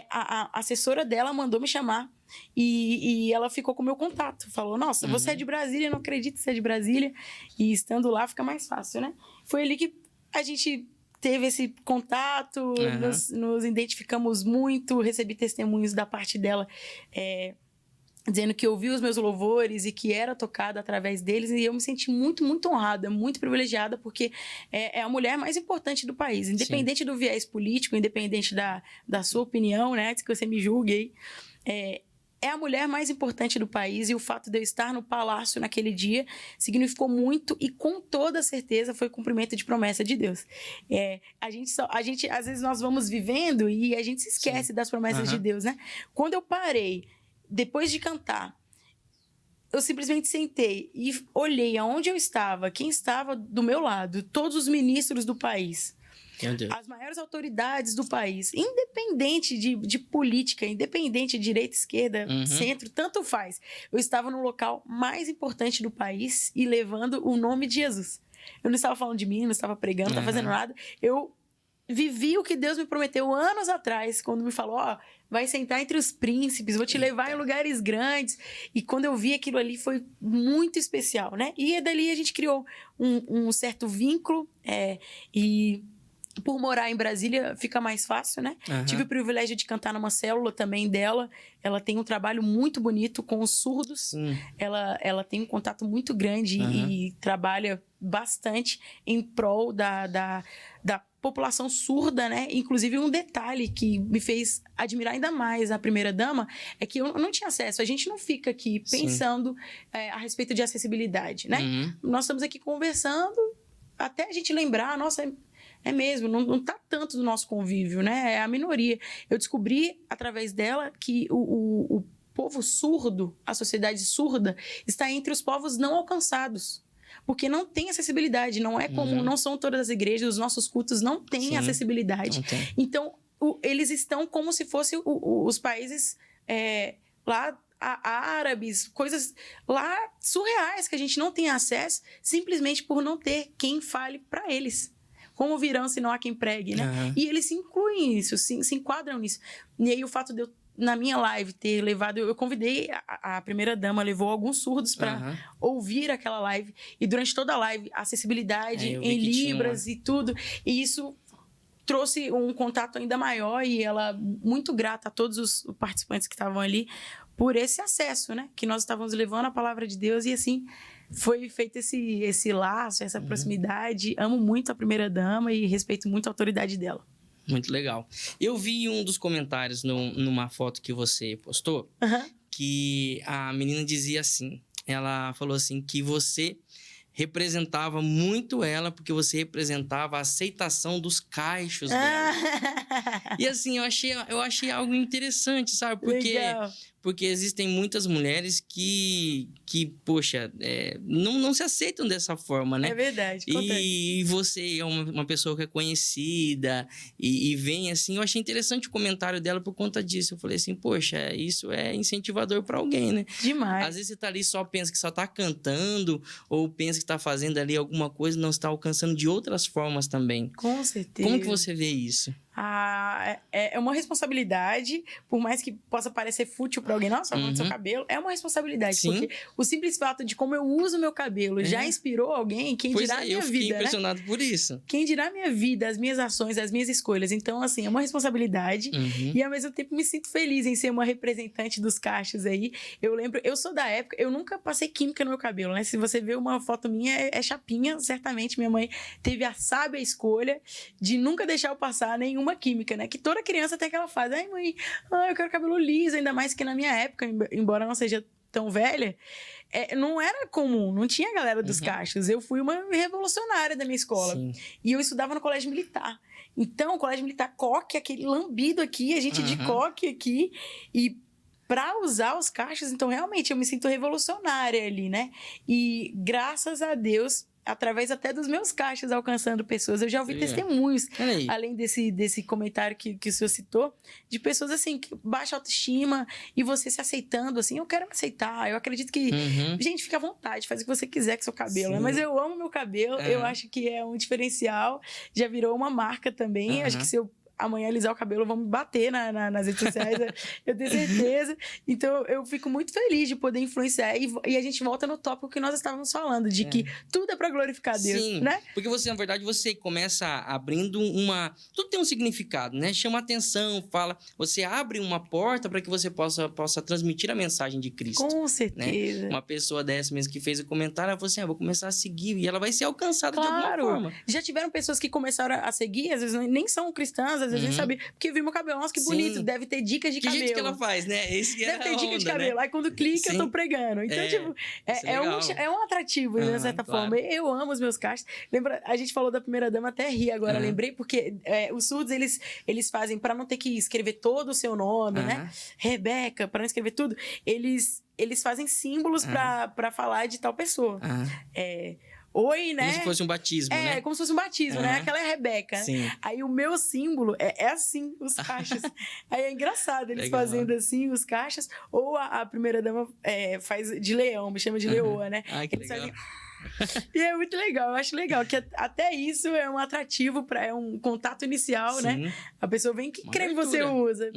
a assessora dela mandou me chamar e ela ficou com o meu contato. Falou, nossa, você é de Brasília, não acredito que você é de Brasília. E estando lá fica mais fácil, né? Foi ali que a gente teve esse contato, nos identificamos muito, recebi testemunhos da parte dela, dizendo que ouviu os meus louvores e que era tocada através deles, e eu me senti muito, muito honrada, muito privilegiada, porque é a mulher mais importante do país, independente do viés político, independente da sua opinião, né, que você me julgue aí, é a mulher mais importante do país, e o fato de eu estar no palácio naquele dia significou muito, e com toda certeza foi cumprimento de promessa de Deus. A gente, às vezes, nós vamos vivendo e a gente se esquece das promessas de Deus, né? Quando eu parei, depois de cantar, eu simplesmente sentei e olhei aonde eu estava, quem estava do meu lado, todos os ministros do país, as maiores autoridades do país, independente de política, independente de direita, esquerda, centro, tanto faz. Eu estava no local mais importante do país e levando o nome de Jesus. Eu não estava falando de mim, não estava pregando, não estava fazendo nada. Eu vivi o que Deus me prometeu anos atrás, quando me falou, vai sentar entre os príncipes, vou te levar em lugares grandes. E quando eu vi aquilo ali, foi muito especial, né? E dali a gente criou um certo vínculo, e por morar em Brasília, fica mais fácil, né? Tive o privilégio de cantar numa célula também dela. Ela tem um trabalho muito bonito com os surdos. Ela tem um contato muito grande e trabalha bastante em prol da população surda, né? Inclusive, um detalhe que me fez admirar ainda mais a primeira-dama é que eu não tinha acesso. A gente não fica aqui pensando a respeito de acessibilidade, né? Nós estamos aqui conversando até a gente lembrar, nossa... É mesmo, não tá tanto do nosso convívio, né? É a minoria. Eu descobri, através dela, que o povo surdo, a sociedade surda, está entre os povos não alcançados. Porque não tem acessibilidade, não é comum, não são todas as igrejas, os nossos cultos não têm acessibilidade. Não tem. Então, eles estão como se fossem os países lá... árabes, coisas lá surreais que a gente não tem acesso, simplesmente por não ter quem fale para eles. Como virão se não há quem pregue, né? E eles se incluem nisso, se enquadram nisso. E aí o fato de eu, na minha live, ter levado... Eu convidei, a primeira-dama levou alguns surdos para ouvir aquela live. E durante toda a live, acessibilidade em libras e tudo. E isso trouxe um contato ainda maior e ela, muito grata a todos os participantes que estavam ali por esse acesso, né? Que nós estávamos levando a palavra de Deus e assim... Foi feito esse laço, essa proximidade. Amo muito a primeira-dama e respeito muito a autoridade dela. Muito legal. Eu vi um dos comentários numa foto que você postou, que a menina dizia assim, ela falou assim, que você representava muito ela, porque você representava a aceitação dos cachos dela. E assim, eu achei algo interessante, sabe? Porque existem muitas mulheres que poxa, não se aceitam dessa forma, né? É verdade. E você é uma pessoa que é conhecida e vem assim. Eu achei interessante o comentário dela por conta disso. Eu falei assim, poxa, isso é incentivador para alguém, né? Demais. Às vezes você tá ali pensa que só tá cantando ou pensa que tá fazendo ali alguma coisa, não está alcançando de outras formas também. Com certeza. Como que você vê isso? É uma responsabilidade, por mais que possa parecer fútil para alguém, nossa, o seu cabelo, é uma responsabilidade. Sim. Porque o simples fato de como eu uso meu cabelo já inspirou alguém, quem dirá a minha vida, eu fiquei impressionado, né? por isso. Quem dirá a minha vida, as minhas ações, as minhas escolhas. Então, assim, é uma responsabilidade e ao mesmo tempo me sinto feliz em ser uma representante dos cachos aí. Eu sou da época, eu nunca passei química no meu cabelo, né? Se você ver uma foto minha, é chapinha, certamente minha mãe teve a sábia escolha de nunca deixar eu passar nenhuma química, né? Que toda criança tem aquela fase, ai mãe, eu quero cabelo liso, ainda mais que na minha época, embora não seja tão velha, não era comum, não tinha galera dos cachos. Eu fui uma revolucionária da minha escola. Sim. E eu estudava no colégio militar. Então, o colégio militar, coque, aquele lambido aqui, a gente de coque aqui, e para usar os cachos, então realmente eu me sinto revolucionária ali, né? E graças a Deus, através até dos meus cachos alcançando pessoas. Eu já ouvi testemunhos, além desse comentário que o senhor citou, de pessoas assim, que baixa autoestima e você se aceitando, assim, eu quero me aceitar. Eu acredito que, gente, fica à vontade, faz o que você quiser com seu cabelo, né? Mas eu amo meu cabelo, eu acho que é um diferencial, já virou uma marca também, acho que se eu amanhã alisar o cabelo, vão me bater nas redes sociais, eu tenho certeza. Então, eu fico muito feliz de poder influenciar. E a gente volta no tópico que nós estávamos falando, de que tudo é para glorificar Deus, sim, né? Porque você, na verdade, você começa abrindo tudo tem um significado, né? Chama atenção, fala... Você abre uma porta para que você possa transmitir a mensagem de Cristo. Com certeza. Né? Uma pessoa dessa mesmo que fez o comentário, ela falou assim, vou começar a seguir. E ela vai ser alcançada de alguma forma. Já tiveram pessoas que começaram a seguir, às vezes nem são cristãs, às vezes nem sabem, porque viu meu cabelo, nossa, que bonito, deve ter dicas de cabelo. Que jeito que ela faz, né? Deve ter dicas de cabelo. Aí quando clica, eu tô pregando. Então, tipo, é um atrativo, de certa forma. Eu amo os meus cachos. Lembra, a gente falou da primeira-dama, até ri agora, lembrei, porque os surdos, eles fazem, para não ter que escrever todo o seu nome, né? Rebeca, para não escrever tudo, eles fazem símbolos para falar de tal pessoa. Oi, né? Como se fosse um batismo, né? Como se fosse um batismo, né? Aquela é a Rebeca. Sim. Aí o meu símbolo é assim, os cachos. Aí é engraçado eles fazendo assim, os cachos. Ou a primeira-dama faz de leão, me chama de leoa, né? Ai, que legal. E é muito legal, eu acho legal, que até isso é um atrativo, é um contato inicial, né? A pessoa vem, que creme você usa?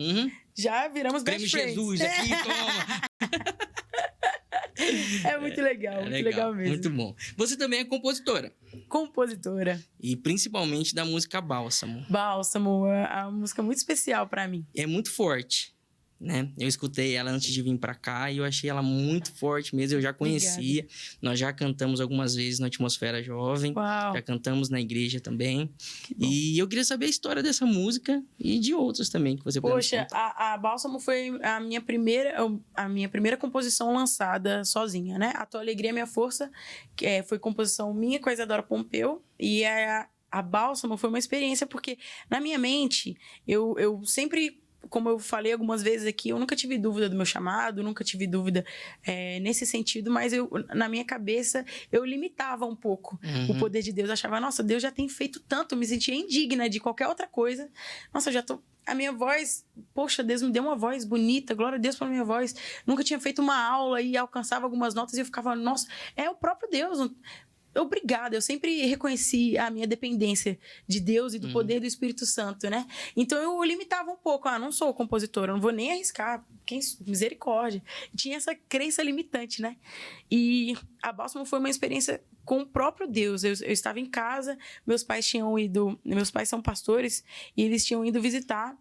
Já viramos best friends. Creme Jesus, aqui, toma! É muito legal, muito legal mesmo. Muito bom. Você também é compositora. compositora. E principalmente da música Bálsamo. Bálsamo é uma música muito especial pra mim. É muito forte, né? Eu escutei ela antes de vir pra cá e eu achei ela muito forte mesmo. Eu já conhecia. Obrigada. Nós já cantamos algumas vezes na Atmosfera Jovem. Uau. Já cantamos na igreja também. E eu queria saber a história dessa música e de outras também que você pode contar. Poxa, a Bálsamo foi a minha primeira composição lançada sozinha, né? A Tua Alegria é Minha Força, que foi composição minha com a Isadora Pompeu. E a Bálsamo foi uma experiência porque, na minha mente, eu sempre... Como eu falei algumas vezes aqui, eu nunca tive dúvida do meu chamado, nunca tive dúvida nesse sentido, mas na minha cabeça eu limitava um pouco o poder de Deus. Eu achava, nossa, Deus já tem feito tanto, eu me sentia indigna de qualquer outra coisa. Nossa, eu já tô... A minha voz, poxa, Deus me deu uma voz bonita, glória a Deus pela minha voz. Nunca tinha feito uma aula e alcançava algumas notas e eu ficava, nossa, é o próprio Deus. Obrigada, eu sempre reconheci a minha dependência de Deus e do poder do Espírito Santo, né? Então eu limitava um pouco, não sou compositora, não vou nem arriscar, misericórdia. Tinha essa crença limitante, né? E a Bálsamo foi uma experiência com o próprio Deus. Eu estava em casa, meus pais são pastores, e eles tinham ido visitar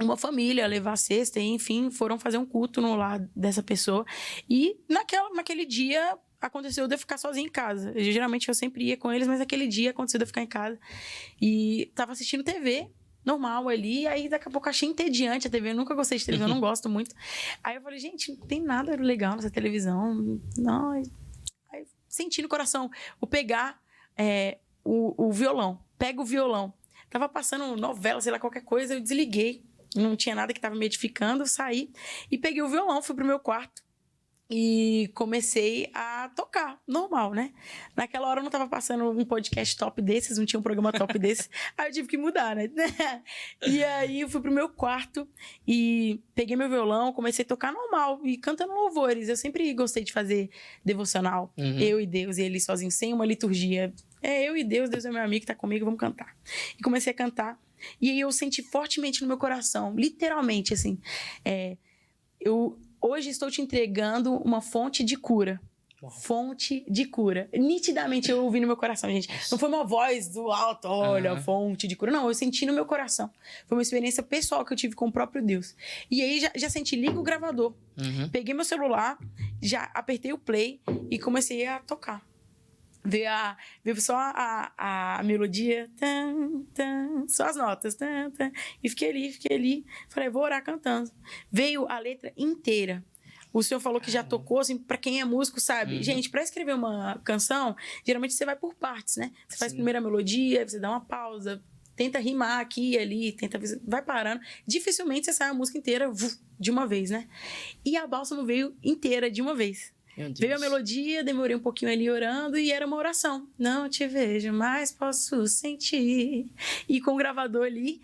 uma família, levar a cesta, e enfim, foram fazer um culto no lar dessa pessoa. E naquele dia... aconteceu de eu ficar sozinha em casa. Geralmente eu sempre ia com eles, mas aquele dia aconteceu de eu ficar em casa. E tava assistindo TV, normal ali, aí daqui a pouco achei entediante a TV. Eu nunca gostei de televisão, não gosto muito. Aí eu falei, gente, não tem nada legal nessa televisão. Não. Aí senti no coração o pegar o violão. Pega o violão. Tava passando novela, sei lá, qualquer coisa, eu desliguei. Não tinha nada que tava me edificando, eu saí e peguei o violão, fui pro meu quarto. E comecei a tocar, normal, né? Naquela hora eu não tava passando um podcast top desses, não tinha um programa top desses. Aí eu tive que mudar, né? E aí eu fui pro meu quarto e peguei meu violão, comecei a tocar normal e cantando louvores. Eu sempre gostei de fazer devocional, eu e Deus, e ele sozinho, sem uma liturgia. Eu e Deus é meu amigo, tá comigo, vamos cantar. E comecei a cantar. E aí eu senti fortemente no meu coração, literalmente, assim, hoje estou te entregando uma fonte de cura. Uau. Fonte de cura. Nitidamente eu ouvi no meu coração, gente. Não foi uma voz do alto, olha, fonte de cura. Não, eu senti no meu coração. Foi uma experiência pessoal que eu tive com o próprio Deus. E aí já senti, liga o gravador. Peguei meu celular, já apertei o play e comecei a tocar. Veio só a melodia, só as notas, e fiquei ali, falei, vou orar cantando. Veio a letra inteira. O senhor falou que já tocou, assim, pra quem é músico, sabe? Gente, pra escrever uma canção, geralmente você vai por partes, né? Você faz primeiro a melodia, você dá uma pausa, tenta rimar aqui e ali, vai parando. Dificilmente você sai a música inteira de uma vez, né? E a Bálsamo veio inteira de uma vez. Veio a melodia, demorei um pouquinho ali orando e era uma oração. Não te vejo, mas posso sentir. E com o gravador ali,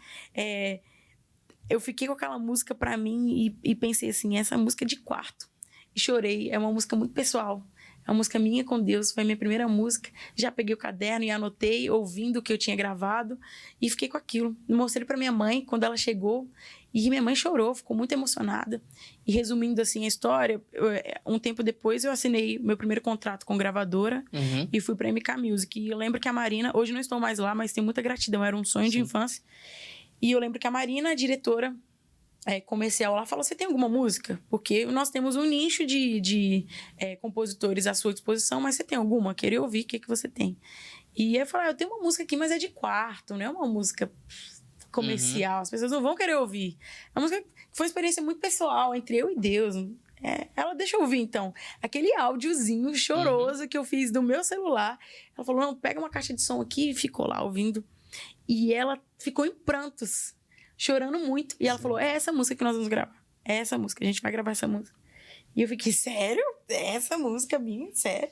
eu fiquei com aquela música pra mim e pensei assim, essa música é de quarto. E chorei, é uma música muito pessoal. É uma música minha com Deus, foi a minha primeira música. Já peguei o caderno e anotei, ouvindo o que eu tinha gravado. E fiquei com aquilo. Mostrei pra minha mãe, quando ela chegou. E minha mãe chorou, ficou muito emocionada. E resumindo assim a história, um tempo depois eu assinei meu primeiro contrato com gravadora e fui pra MK Music. E eu lembro que a Marina, hoje não estou mais lá, mas tenho muita gratidão, era um sonho de infância. E eu lembro que a Marina, a diretora comercial lá, falou, você tem alguma música? Porque nós temos um nicho de compositores à sua disposição, mas você tem alguma? Queria ouvir, o que você tem? E eu falei, eu tenho uma música aqui, mas é de quarto, não é uma música comercial, as pessoas não vão querer ouvir. A música foi uma experiência muito pessoal entre eu e Deus. Ela deixa eu ouvir, então, aquele áudiozinho choroso que eu fiz do meu celular. Ela falou, não, pega uma caixa de som aqui, e ficou lá ouvindo. E ela ficou em prantos, chorando muito. E ela falou, é essa música que nós vamos gravar. É essa música, a gente vai gravar essa música. E eu fiquei, sério? É essa música minha? Sério?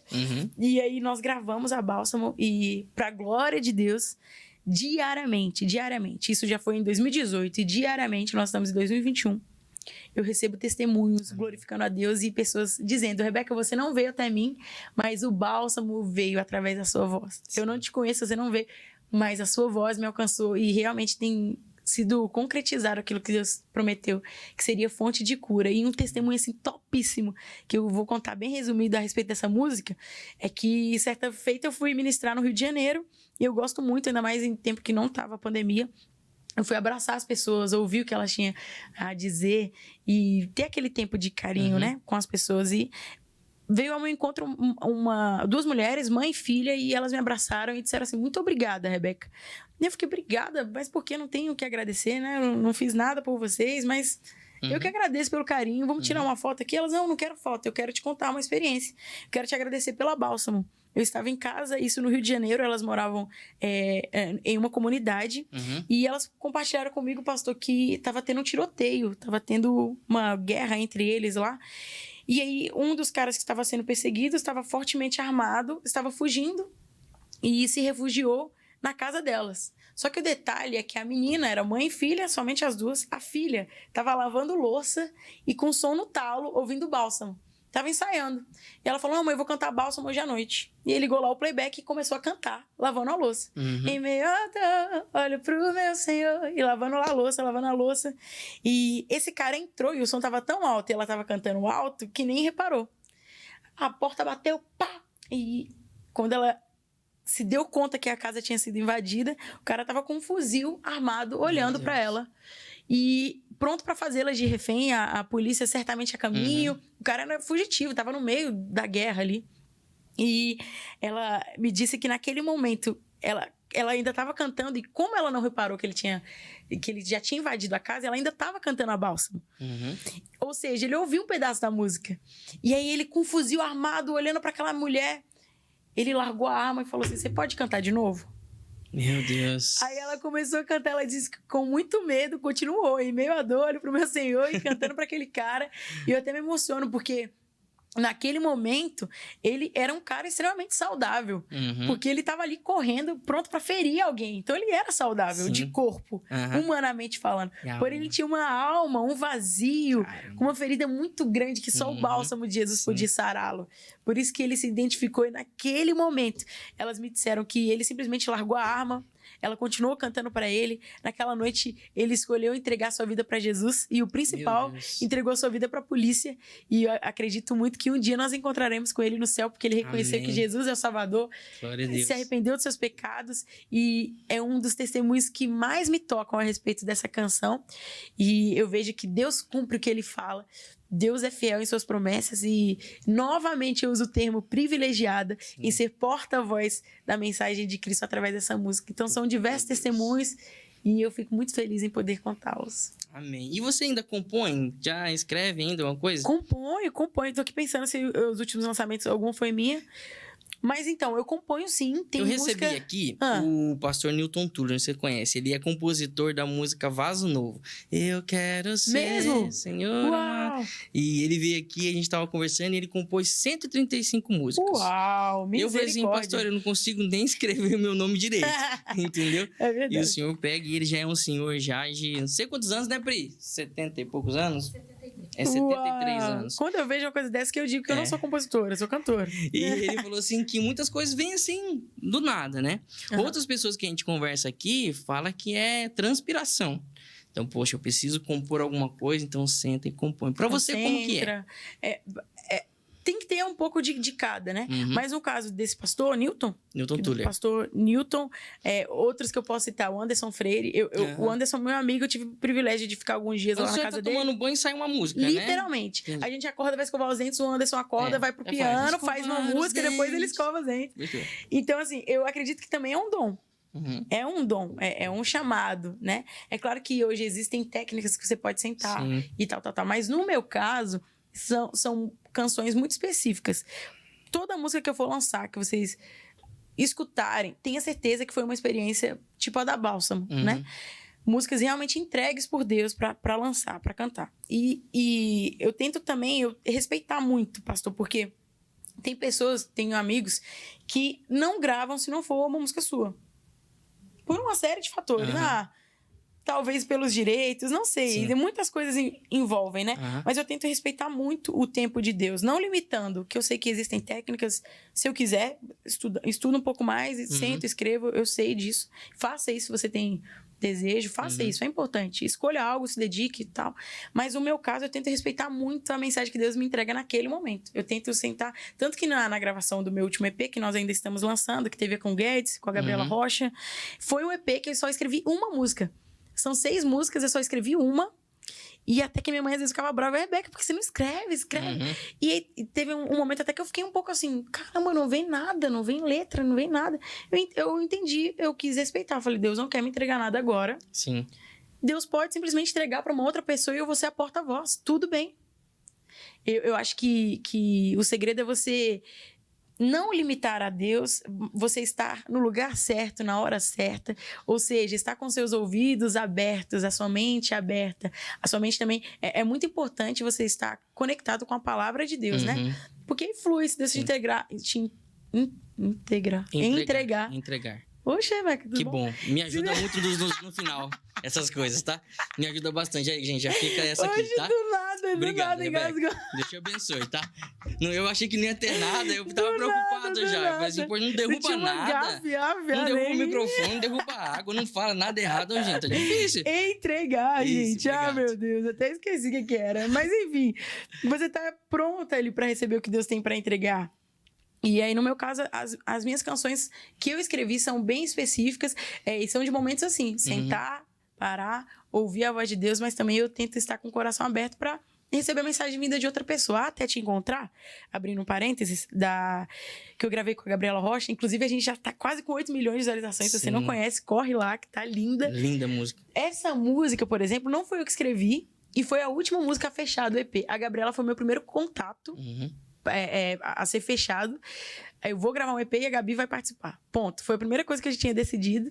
E aí nós gravamos a Bálsamo e, pra glória de Deus, diariamente. Isso já foi em 2018 e diariamente, nós estamos em 2021. Eu recebo testemunhos glorificando a Deus e pessoas dizendo, Rebeca, você não veio até mim, mas o Bálsamo veio através da sua voz. Eu não te conheço, você não veio, mas a sua voz me alcançou e realmente tem sido concretizado aquilo que Deus prometeu, que seria fonte de cura. E um testemunho, assim, topíssimo, que eu vou contar bem resumido a respeito dessa música, é que, certa feita, eu fui ministrar no Rio de Janeiro, e eu gosto muito, ainda mais em tempo que não estava a pandemia. Eu fui abraçar as pessoas, ouvir o que elas tinham a dizer e ter aquele tempo de carinho, né, com as pessoas. E veio ao meu encontro duas mulheres, mãe e filha, e elas me abraçaram e disseram assim: muito obrigada, Rebeca. E eu fiquei: obrigada, mas por que? Não tenho o que agradecer, né? Eu não fiz nada por vocês, mas eu que agradeço pelo carinho. Vamos tirar uma foto aqui? Elas: não quero foto, eu quero te contar uma experiência. Eu quero te agradecer pela Bálsamo. Eu estava em casa, isso no Rio de Janeiro, elas moravam em uma comunidade, e elas compartilharam comigo, pastor, que estava tendo um tiroteio, estava tendo uma guerra entre eles lá. E aí, um dos caras que estava sendo perseguido estava fortemente armado, estava fugindo e se refugiou na casa delas. Só que o detalhe é que a menina era mãe e filha, somente as duas. A filha estava lavando louça e com som no talo, ouvindo Bálsamo. Estava ensaiando. E ela falou: mãe, eu vou cantar Bálsamo hoje à noite. E ele ligou lá o playback e começou a cantar, lavando a louça. Em meio a dor, olho pro meu Senhor. E lavando a louça. E esse cara entrou e o som estava tão alto e ela estava cantando alto que nem reparou. A porta bateu, pá! E quando ela se deu conta que a casa tinha sido invadida, o cara estava com um fuzil armado, olhando para ela. E pronto para fazê-la de refém, a polícia certamente a caminho. O cara era fugitivo, estava no meio da guerra ali. E ela me disse que naquele momento ela ainda estava cantando, e como ela não reparou que ele já tinha invadido a casa, ela ainda estava cantando a Bálsamo. Ou seja, ele ouviu um pedaço da música. E aí ele, com um fuzil armado, olhando para aquela mulher, ele largou a arma e falou assim: você pode cantar de novo? Meu Deus. Aí ela começou a cantar, ela disse que com muito medo, continuou, em meio a dor, olho pro meu Senhor, e cantando para aquele cara. E eu até me emociono, porque naquele momento, ele era um cara extremamente saudável. Porque ele estava ali correndo, pronto para ferir alguém. Então, ele era saudável, de corpo, humanamente falando. Porém, ele tinha uma alma, um vazio, com uma ferida muito grande que só o bálsamo de Jesus podia sará-lo. Por isso que ele se identificou. E naquele momento, elas me disseram que ele simplesmente largou a arma. Ela continuou cantando para ele. Naquela noite, ele escolheu entregar sua vida para Jesus. E o principal, entregou sua vida para a polícia. E eu acredito muito que um dia nós encontraremos com ele no céu, porque ele reconheceu que Jesus é o Salvador. Glória a Deus. Se arrependeu dos seus pecados. E é um dos testemunhos que mais me tocam a respeito dessa canção. E eu vejo que Deus cumpre o que ele fala. Deus é fiel em suas promessas, e novamente eu uso o termo privilegiada em ser porta-voz da mensagem de Cristo através dessa música. Então são diversos testemunhos e eu fico muito feliz em poder contá-los. Amém. E você ainda compõe? Já escreve ainda alguma coisa? Componho. Tô aqui pensando se os últimos lançamentos, algum foi minha. Mas então, eu componho sim. Tem eu recebi música... aqui o pastor Newton Turner, você conhece. Ele é compositor da música Vaso Novo. Eu quero ser, mesmo? Senhor. Uau. E ele veio aqui, a gente tava conversando e ele compôs 135 músicas. Uau, eu falei assim: pastor, eu não consigo nem escrever o meu nome direito. Entendeu? É verdade. E o senhor pega, e ele já é um senhor já de não sei quantos anos, né, Pri? 70 e poucos anos? 73. É 73 anos. Quando eu vejo uma coisa dessa, que eu digo que eu não sou compositora, eu sou cantora. E ele falou assim que muitas coisas vêm assim, do nada, né? Outras pessoas que a gente conversa aqui falam que é transpiração. Então, poxa, eu preciso compor alguma coisa, então senta e compõe. Pra você, como que é? Tem que ter um pouco de cada, né? Mas no caso desse pastor, Newton Turner. Pastor Newton, outros que eu posso citar, o Anderson Freire. O Anderson, meu amigo, eu tive o privilégio de ficar alguns dias lá na casa dele. Tomando banho e sai uma música, literalmente. Né? A gente acorda, vai escovar os dentes, o Anderson acorda, vai pro piano, faz uma música, depois ele escova os dentes. Então, assim, eu acredito que também é um dom. É um dom, é um chamado, né? É claro que hoje existem técnicas que você pode sentar e tal. Mas no meu caso, são canções muito específicas. Toda música que eu for lançar, que vocês escutarem, tenha certeza que foi uma experiência tipo a da Bálsamo, né? Músicas realmente entregues por Deus para lançar, para cantar. E eu tento também respeitar muito, pastor, porque tem pessoas, tenho amigos que não gravam se não for uma música sua. Por uma série de fatores. talvez pelos direitos, não sei. Muitas coisas envolvem, né? Mas eu tento respeitar muito o tempo de Deus, não limitando, que eu sei que existem técnicas. Se eu quiser, estudo um pouco mais, sento, escrevo, eu sei disso. Faça isso se você tem desejo, faça isso, é importante. Escolha algo, se dedique e tal. Mas no meu caso, eu tento respeitar muito a mensagem que Deus me entrega naquele momento. Eu tento sentar, tanto que na gravação do meu último EP, que nós ainda estamos lançando, que teve com o Guedes, com a Gabriela Rocha, foi um EP que eu só escrevi uma música. São 6 músicas, eu só escrevi uma. E até que minha mãe às vezes ficava brava, Rebeca, porque você não escreve. E aí, teve um momento até que eu fiquei um pouco assim, caramba, não vem nada, não vem letra, não vem nada. Eu entendi, eu quis respeitar. Eu falei, Deus não quer me entregar nada agora. Sim. Deus pode simplesmente entregar para uma outra pessoa e eu vou ser a porta-voz. Tudo bem. Eu acho que o segredo é você não limitar a Deus, você estar no lugar certo, na hora certa, ou seja, estar com seus ouvidos abertos, a sua mente aberta. A sua mente também, é muito importante você estar conectado com a palavra de Deus, né? Porque flui, se Deus te entregar. Oxe, Rebeca, tudo que bom. Me ajuda muito no final, essas coisas, tá? Me ajuda bastante. Aí, gente, já fica essa aqui, tá? Obrigado, engasgou. Deus te abençoe, tá? Não, eu achei que não ia ter nada, eu tava preocupado já. Mas depois não derruba nada. Não derruba o microfone, não derruba a água, não fala nada errado, gente. É difícil. Entregar, gente. Obrigado. Meu Deus, até esqueci o que era. Mas enfim, você tá pronta ali pra receber o que Deus tem pra entregar. E aí, no meu caso, as minhas canções que eu escrevi são bem específicas e são de momentos assim, sentar, parar, ouvir a voz de Deus, mas também eu tento estar com o coração aberto para receber a mensagem vinda de outra pessoa, até te encontrar, abrindo um parênteses, que eu gravei com a Gabriela Rocha. Inclusive, a gente já tá quase com 8 milhões de visualizações. Se você não conhece, corre lá, que tá linda. Linda música. Essa música, por exemplo, não foi eu que escrevi e foi a última música fechada do EP. A Gabriela foi meu primeiro contato a ser fechado. Eu vou gravar um EP e a Gabi vai participar. Ponto. Foi a primeira coisa que a gente tinha decidido.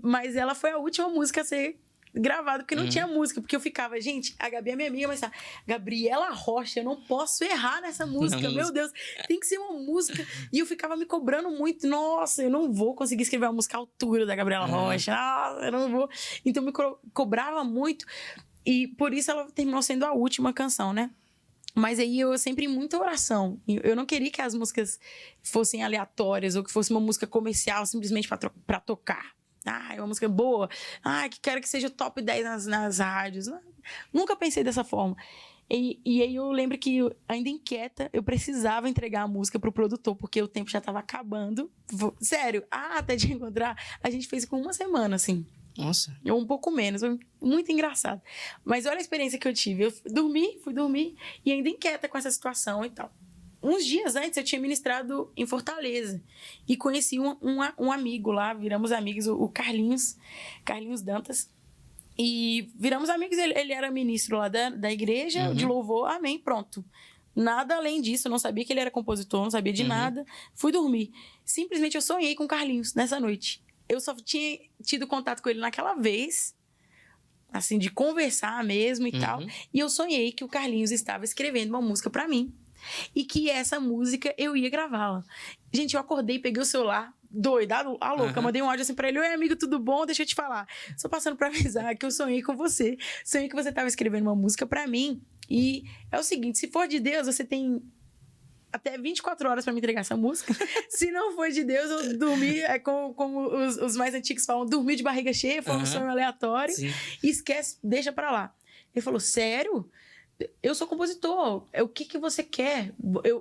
Mas ela foi a última música a ser gravada, porque não tinha música. Porque eu ficava, gente, a Gabi é minha amiga, mas tá, Gabriela Rocha, eu não posso errar nessa música. Meu Deus, tem que ser uma música. E eu ficava me cobrando muito. Nossa, eu não vou conseguir escrever uma música à altura da Gabriela Rocha. Ah, eu não vou. Então me cobrava muito. E por isso ela terminou sendo a última canção, né? Mas aí eu sempre em muita oração. Eu não queria que as músicas fossem aleatórias ou que fosse uma música comercial simplesmente para tocar. Ah, é uma música boa. Ah, que quero que seja o top 10 nas rádios. Nunca pensei dessa forma. E aí eu lembro que, ainda inquieta, eu precisava entregar a música pro produtor, porque o tempo já estava acabando. Sério, até de encontrar, a gente fez com uma semana, assim. Nossa. Ou um pouco menos, foi muito engraçado. Mas olha a experiência que eu tive. Eu fui dormir e ainda inquieta com essa situação e tal. Uns dias antes eu tinha ministrado em Fortaleza e conheci um amigo lá, viramos amigos, o Carlinhos Dantas. E viramos amigos, ele era ministro lá da igreja, de louvor, amém, pronto. Nada além disso, eu não sabia que ele era compositor, não sabia de nada. Fui dormir. Simplesmente eu sonhei com o Carlinhos nessa noite. Eu só tinha tido contato com ele naquela vez, assim, de conversar mesmo e tal. E eu sonhei que o Carlinhos estava escrevendo uma música pra mim. E que essa música eu ia gravá-la. Gente, eu acordei, peguei o celular, doida, a louca. Mandei um áudio assim pra ele: oi, amigo, tudo bom? Deixa eu te falar. Só passando pra avisar que eu sonhei com você. Sonhei que você estava escrevendo uma música pra mim. E é o seguinte, se for de Deus, você tem até 24 horas para me entregar essa música. Se não for de Deus, eu dormi, como os mais antigos falam, dormi de barriga cheia, foi um sonho aleatório. Sim. E esquece, deixa pra lá. Ele falou, sério? Eu sou compositor, o que você quer?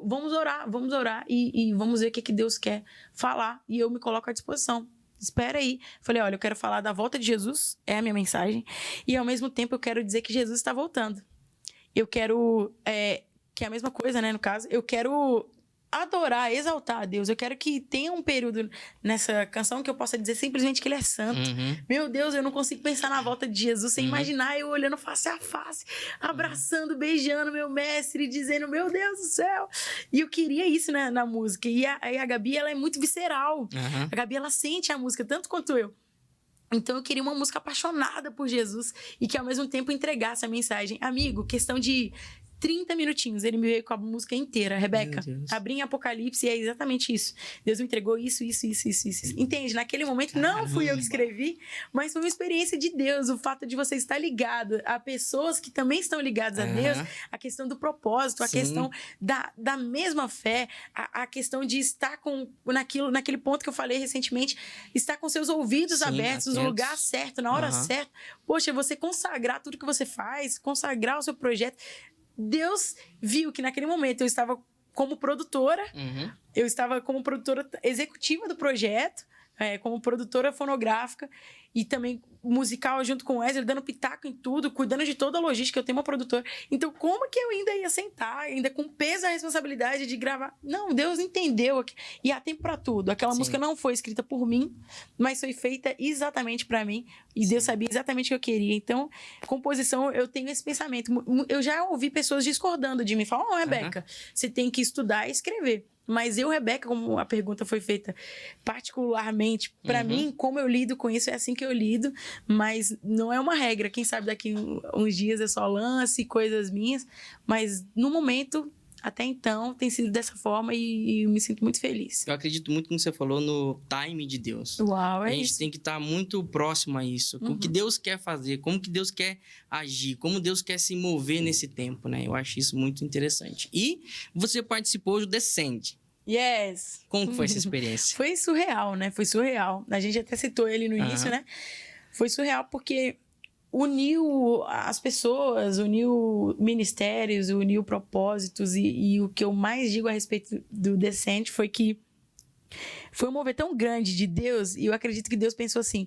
Vamos orar e vamos ver o que Deus quer falar. E eu me coloco à disposição. Espera aí. Falei, olha, eu quero falar da volta de Jesus, é a minha mensagem. E ao mesmo tempo eu quero dizer que Jesus está voltando. Eu quero... que é a mesma coisa, né, no caso. Eu quero adorar, exaltar a Deus. Eu quero que tenha um período nessa canção que eu possa dizer simplesmente que Ele é santo. Meu Deus, eu não consigo pensar na volta de Jesus sem imaginar eu olhando face a face, abraçando, beijando meu mestre, dizendo, meu Deus do céu. E eu queria isso na música. E a Gabi, ela é muito visceral. A Gabi, ela sente a música tanto quanto eu. Então eu queria uma música apaixonada por Jesus e que ao mesmo tempo entregasse a mensagem. Amigo, questão de 30 minutinhos, ele me veio com a música inteira. Rebeca, abri em Apocalipse e é exatamente isso. Deus me entregou isso. Entende? Naquele momento, não fui eu que escrevi, mas foi uma experiência de Deus. O fato de você estar ligado a pessoas que também estão ligadas a Deus, a questão do propósito, a questão da mesma fé, a questão de estar naquele ponto que eu falei recentemente, estar com seus ouvidos abertos, no lugar certo, na hora certa. Poxa, você consagrar tudo que você faz, consagrar o seu projeto. Deus viu que naquele momento eu estava como produtora, eu estava como produtora executiva do projeto, como produtora fonográfica e também musical junto com o Wesley, dando pitaco em tudo, cuidando de toda a logística. Eu tenho uma produtora. Então, como que eu ainda ia sentar, ainda com peso a responsabilidade de gravar? Não, Deus entendeu. E há tempo para tudo. Aquela música não foi escrita por mim, mas foi feita exatamente para mim. E Deus sabia exatamente o que eu queria. Então, composição, eu tenho esse pensamento. Eu já ouvi pessoas discordando de mim. Falam, Rebeca, você tem que estudar e escrever. Mas eu, Rebeca, como a pergunta foi feita particularmente para mim, como eu lido com isso, é assim que eu lido, mas não é uma regra. Quem sabe daqui uns dias eu só lance coisas minhas, mas no momento, até então, tem sido dessa forma e eu me sinto muito feliz. Eu acredito muito no que você falou no time de Deus. Uau, é isso. A gente tem que estar muito próximo a isso. O que Deus quer fazer, como que Deus quer agir, como Deus quer se mover nesse tempo, né? Eu acho isso muito interessante. E você participou do Descende. Yes! Como foi essa experiência? Foi surreal, né? Foi surreal. A gente até citou ele no início, né? Foi surreal porque uniu as pessoas, uniu ministérios, uniu propósitos e o que eu mais digo a respeito do Descende foi que foi um mover tão grande de Deus, e eu acredito que Deus pensou assim,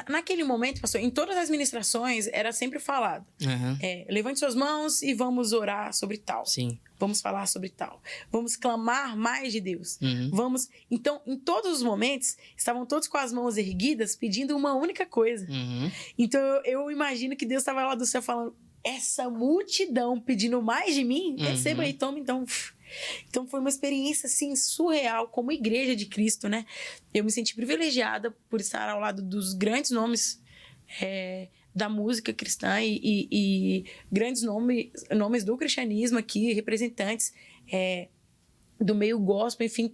naquele momento, pastor, em todas as ministrações era sempre falado, levante suas mãos e vamos orar sobre tal. Sim. Vamos falar sobre tal. Vamos clamar mais de Deus. Vamos... Então, em todos os momentos, estavam todos com as mãos erguidas, pedindo uma única coisa. Então, eu imagino que Deus estava lá do céu falando, essa multidão pedindo mais de mim, receba aí, toma então... Então foi uma experiência assim surreal como igreja de Cristo, né? Eu me senti privilegiada por estar ao lado dos grandes nomes da música cristã e grandes nomes do cristianismo aqui, representantes do meio gospel, enfim,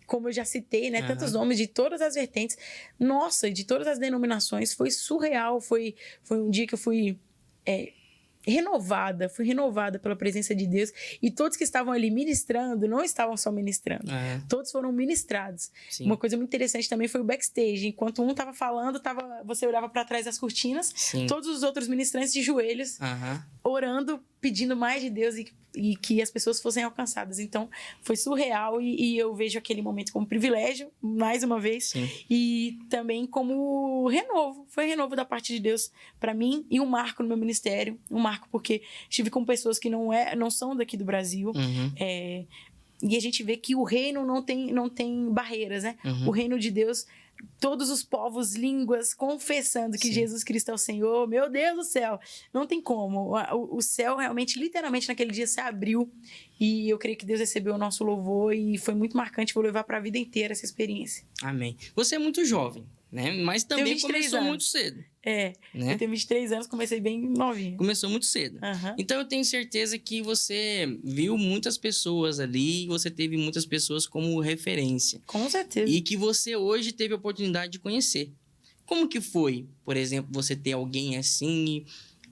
como eu já citei, né? Tantos nomes de todas as vertentes, nossa, de todas as denominações. Foi surreal, foi um dia que eu fui fui renovada pela presença de Deus, e todos que estavam ali ministrando não estavam só ministrando, todos foram ministrados. Sim. Uma coisa muito interessante também foi o backstage, enquanto um estava falando, você olhava para trás das cortinas, todos os outros ministrantes de joelhos, orando, pedindo mais de Deus e que as pessoas fossem alcançadas. Então foi surreal e eu vejo aquele momento como privilégio, mais uma vez. Sim. E também como foi renovo da parte de Deus para mim, e um marco no meu ministério, um marco porque estive com pessoas que não são daqui do Brasil, e a gente vê que o reino não tem barreiras, né? O reino de Deus, todos os povos, línguas, confessando que Jesus Cristo é o Senhor. Meu Deus do céu, não tem como. O céu realmente, literalmente, naquele dia se abriu, e eu creio que Deus recebeu o nosso louvor e foi muito marcante. Vou levar para a vida inteira essa experiência. Amém. Você é muito jovem, né? Mas também começou muito cedo. Né? Eu tenho 23 anos, comecei bem novinha. Começou muito cedo. Então eu tenho certeza que você viu muitas pessoas ali, e você teve muitas pessoas como referência. Com certeza. E que você hoje teve a oportunidade de conhecer. Como que foi, por exemplo, você ter alguém assim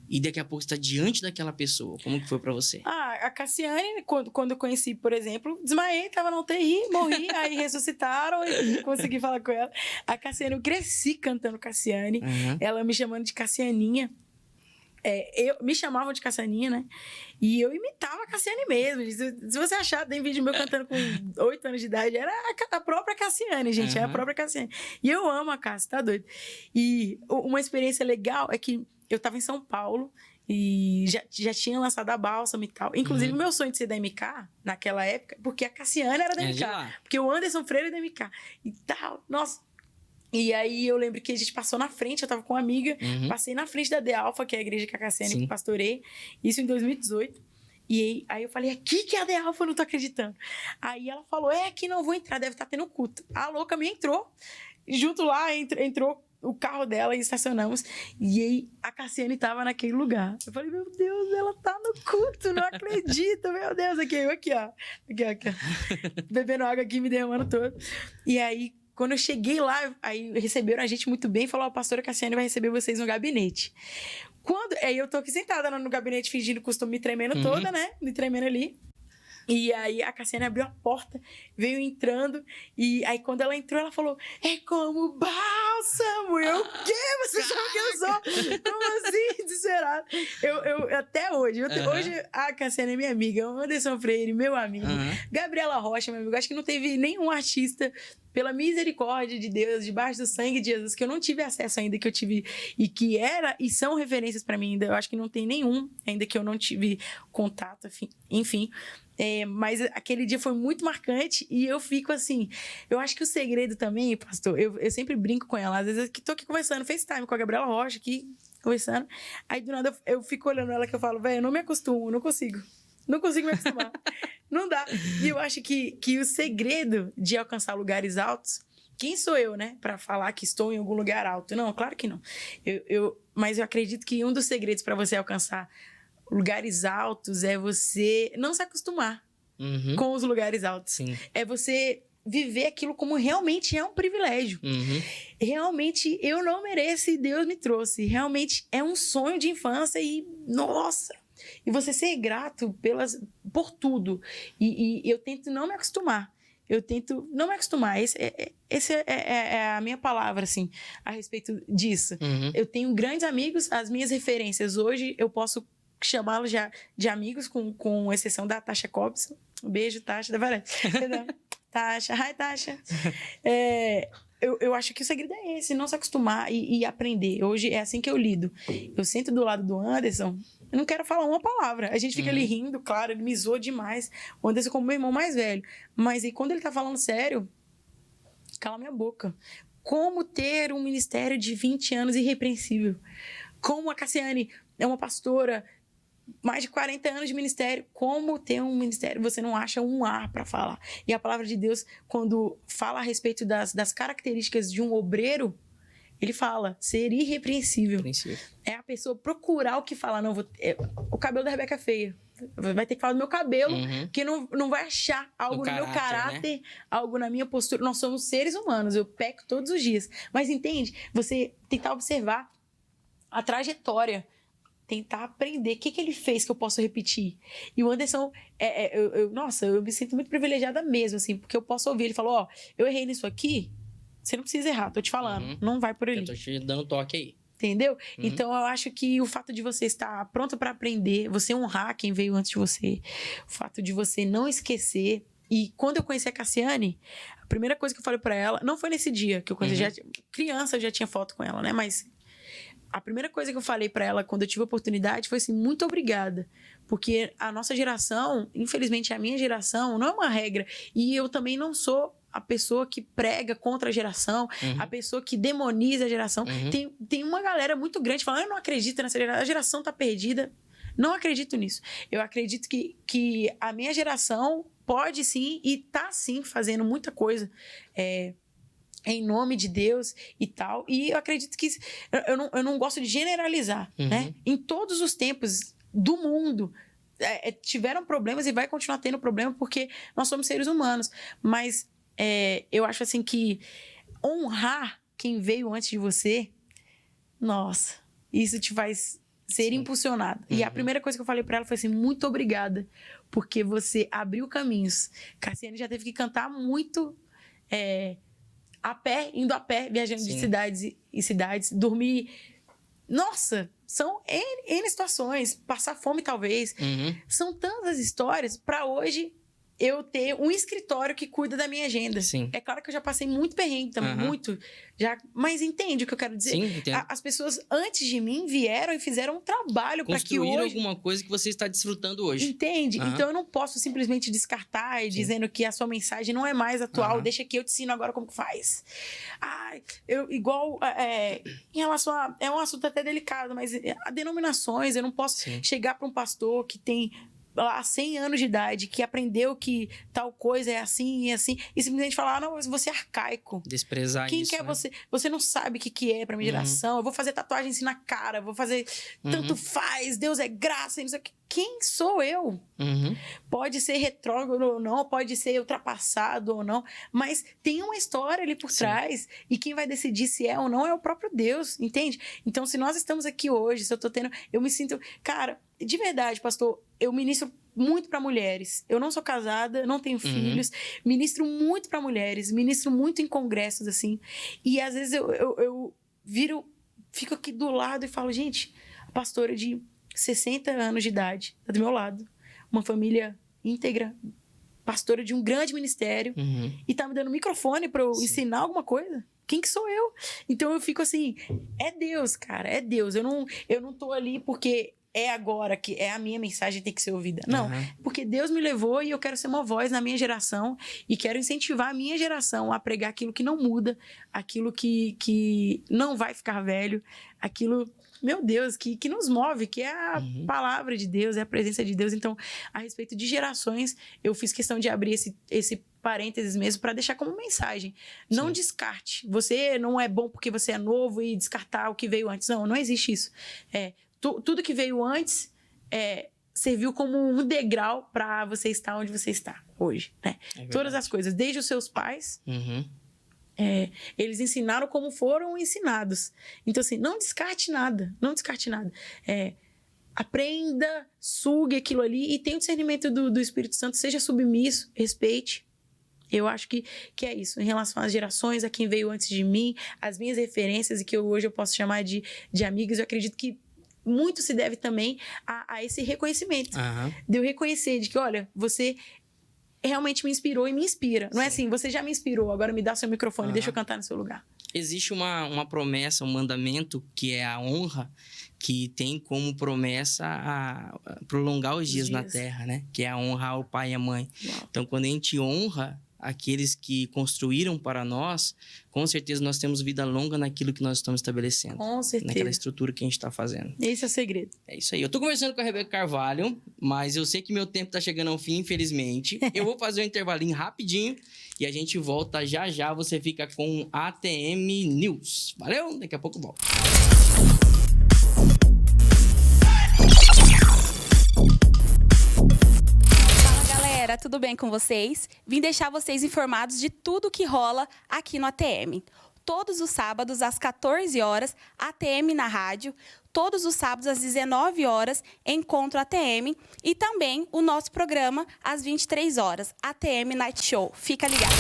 e daqui a pouco está diante daquela pessoa? Como que foi para você? A Cassiane, quando eu conheci, por exemplo, desmaiei, tava na UTI, morri, aí ressuscitaram e consegui falar com ela. A Cassiane, eu cresci cantando Cassiane, ela me chamando de Cassianinha. Me chamavam de Cassianinha, né? E eu imitava a Cassiane mesmo. Se você achar, tem vídeo meu cantando com 8 anos de idade, era a própria Cassiane, gente. É a própria Cassiane. E eu amo a Cassi, tá doido? E uma experiência legal é que eu tava em São Paulo e já tinha lançado a Bálsamo e tal. Inclusive, meu sonho de ser da MK, naquela época, porque a Cassiane era da MK. Porque o Anderson Freire é da MK. E tal, nossa... E aí eu lembro que a gente passou na frente, eu tava com uma amiga, passei na frente da The Alpha, que é a igreja que a Cassiane pastorei, isso em 2018. E aí eu falei, aqui que é a The Alpha, eu não tô acreditando. Aí ela falou, aqui não vou entrar, deve estar tendo culto. A louca me entrou, junto lá, entrou o carro dela e estacionamos. E aí a Cassiane tava naquele lugar. Eu falei, meu Deus, ela tá no culto, não acredito, meu Deus. Aqui, ó. Bebendo água aqui, me derramando todo. E aí, quando eu cheguei lá, aí receberam a gente muito bem, falou, a pastora Cassiane vai receber vocês no gabinete. Aí eu tô aqui sentada no gabinete, fingindo costume, me tremendo toda, né? Me tremendo ali. E aí a Cassiane abriu a porta, veio entrando, e aí quando ela entrou, ela falou, é como bálsamo. Eu, o quê? Você sabe que eu sou? Como assim? Desesperado. Eu até hoje, hoje a Cassiane é minha amiga, o Anderson Freire, meu amigo, Gabriela Rocha, meu amigo, acho que não teve nenhum artista, pela misericórdia de Deus, debaixo do sangue de Jesus, que eu não tive acesso ainda, que eu tive, e que e são referências pra mim ainda, eu acho que não tem nenhum ainda que eu não tive contato, enfim. Mas aquele dia foi muito marcante e eu fico assim, eu acho que o segredo também, pastor, eu sempre brinco com ela, às vezes eu tô aqui conversando, FaceTime com a Gabriela Rocha aqui, conversando, aí do nada eu fico olhando ela que eu falo, velho, eu não me acostumo, não consigo me acostumar, não dá. E eu acho que o segredo de alcançar lugares altos, quem sou eu, né, pra falar que estou em algum lugar alto? Não, claro que não. Mas eu acredito que um dos segredos para você alcançar lugares altos é você não se acostumar com os lugares altos. Sim. É você viver aquilo como realmente é um privilégio. Realmente eu não mereço e Deus me trouxe. Realmente é um sonho de infância e, nossa... E você ser grato por tudo. E eu tento não me acostumar. Essa é a minha palavra, assim, a respeito disso. Eu tenho grandes amigos, as minhas referências. Hoje eu posso chamá-los já de amigos, com exceção da Tasha Cobson. Um beijo, Tasha, da Varela. Tasha, hi, Tasha. Eu acho que o segredo é esse, não se acostumar e aprender. Hoje é assim que eu lido. Eu sento do lado do Anderson, eu não quero falar uma palavra. A gente fica ali rindo, claro, ele me zoa demais. O Anderson como meu irmão mais velho. Mas aí quando ele tá falando sério, cala minha boca. Como ter um ministério de 20 anos irrepreensível? Como a Cassiane é uma pastora, mais de 40 anos de ministério, como ter um ministério, você não acha um ar para falar. E a palavra de Deus, quando fala a respeito das características de um obreiro, ele fala, ser irrepreensível. É a pessoa procurar o que falar. Não, o cabelo da Rebeca é feio. Vai ter que falar do meu cabelo, que não vai achar algo no meu caráter, né? Algo na minha postura. Nós somos seres humanos, eu peco todos os dias. Mas entende? Você tentar observar a trajetória, tentar aprender o que ele fez que eu posso repetir. E o Anderson, eu me sinto muito privilegiada mesmo, assim, porque eu posso ouvir. Ele falou, eu errei nisso aqui, você não precisa errar, tô te falando, não vai por ali. Eu tô te dando toque aí. Entendeu? Então, eu acho que o fato de você estar pronto para aprender, você honrar quem veio antes de você, o fato de você não esquecer. E quando eu conheci a Cassiane, a primeira coisa que eu falei para ela, não foi nesse dia que eu conheci, criança eu já tinha foto com ela, né? Mas a primeira coisa que eu falei para ela quando eu tive a oportunidade foi assim, muito obrigada. Porque a nossa geração, infelizmente a minha geração, não é uma regra. E eu também não sou a pessoa que prega contra a geração, a pessoa que demoniza a geração. Tem uma galera muito grande falando, eu não acredito nessa geração, a geração tá perdida. Não acredito nisso. Eu acredito que a minha geração pode sim e tá sim fazendo muita coisa em nome de Deus e tal. E eu acredito que eu não gosto de generalizar, né? Em todos os tempos do mundo tiveram problemas e vai continuar tendo problema porque nós somos seres humanos. Mas eu acho assim que honrar quem veio antes de você, nossa, isso te faz ser impulsionado. E a primeira coisa que eu falei pra ela foi assim, muito obrigada, porque você abriu caminhos. Cassiane já teve que cantar muito indo a pé, viajando de cidades e cidades, dormir. Nossa, são N situações, passar fome talvez. São tantas histórias para hoje eu ter um escritório que cuida da minha agenda. Sim. É claro que eu já passei muito perrengue também, muito. Mas entende o que eu quero dizer? Sim, entendo. As pessoas antes de mim vieram e fizeram um trabalho para que hoje... Construíram alguma coisa que você está desfrutando hoje. Entende? Então eu não posso simplesmente descartar e dizendo que a sua mensagem não é mais atual, deixa que eu te ensino agora como que faz. Em relação é um assunto até delicado, mas a denominações, eu não posso chegar para um pastor que tem há 100 anos de idade, que aprendeu que tal coisa é assim e assim, e simplesmente falar, não, você é arcaico. Desprezar Quem isso, quer né? você? Você não sabe o que é pra minha geração. Eu vou fazer tatuagem assim na cara, vou fazer tanto faz, Deus é graça, e não sei o que. Quem sou eu? Pode ser retrógrado ou não, pode ser ultrapassado ou não, mas tem uma história ali por trás, e quem vai decidir se é ou não é o próprio Deus, entende? Então, se nós estamos aqui hoje, se eu tô tendo... Eu me sinto... Cara, de verdade, pastor, eu ministro muito para mulheres. Eu não sou casada, não tenho filhos, ministro muito para mulheres, ministro muito em congressos, assim, e às vezes eu fico aqui do lado e falo, gente, a pastora de 60 anos de idade, tá do meu lado, uma família íntegra, pastora de um grande ministério, e tá me dando microfone para eu ensinar alguma coisa? Quem que sou eu? Então eu fico assim, é Deus, cara, é Deus. Eu não tô ali porque é agora que é a minha mensagem tem que ser ouvida. Não, porque Deus me levou e eu quero ser uma voz na minha geração e quero incentivar a minha geração a pregar aquilo que não muda, aquilo que não vai ficar velho, aquilo... Meu Deus, que nos move, que é a palavra de Deus, é a presença de Deus. Então, a respeito de gerações, eu fiz questão de abrir esse parênteses mesmo para deixar como mensagem. Não descarte. Você não é bom porque você é novo e descartar o que veio antes. Não, não existe isso. Tudo que veio antes serviu como um degrau para você estar onde você está hoje, né? Todas as coisas, desde os seus pais... eles ensinaram como foram ensinados. Então, assim, não descarte nada. Não descarte nada. Aprenda, sugue aquilo ali e tenha o discernimento do Espírito Santo. Seja submisso, respeite. Eu acho que é isso. Em relação às gerações, a quem veio antes de mim, as minhas referências, e que hoje eu posso chamar de amigos, eu acredito que muito se deve também a esse reconhecimento. De eu reconhecer de que, olha, você... realmente me inspirou e me inspira. Não é assim, você já me inspirou, agora me dá seu microfone, deixa eu cantar no seu lugar. Existe uma promessa, um mandamento, que é a honra, que tem como promessa a prolongar os dias na terra, né? Que é a honra ao pai e à mãe. Uau. Então, quando a gente honra aqueles que construíram para nós, com certeza nós temos vida longa naquilo que nós estamos estabelecendo. Com certeza. Naquela estrutura que a gente está fazendo. Esse é o segredo. É isso aí. Eu tô conversando com a Rebeca Carvalho, mas eu sei que meu tempo tá chegando ao fim, infelizmente. Eu vou fazer um intervalinho rapidinho e a gente volta já já. Você fica com ATM News. Valeu? Daqui a pouco eu volto. Tudo bem com vocês? Vim deixar vocês informados de tudo que rola aqui no ATM. Todos os sábados, às 14 horas, ATM na rádio. Todos os sábados, às 19 horas, Encontro ATM. E também o nosso programa, às 23 horas, ATM Night Show. Fica ligado!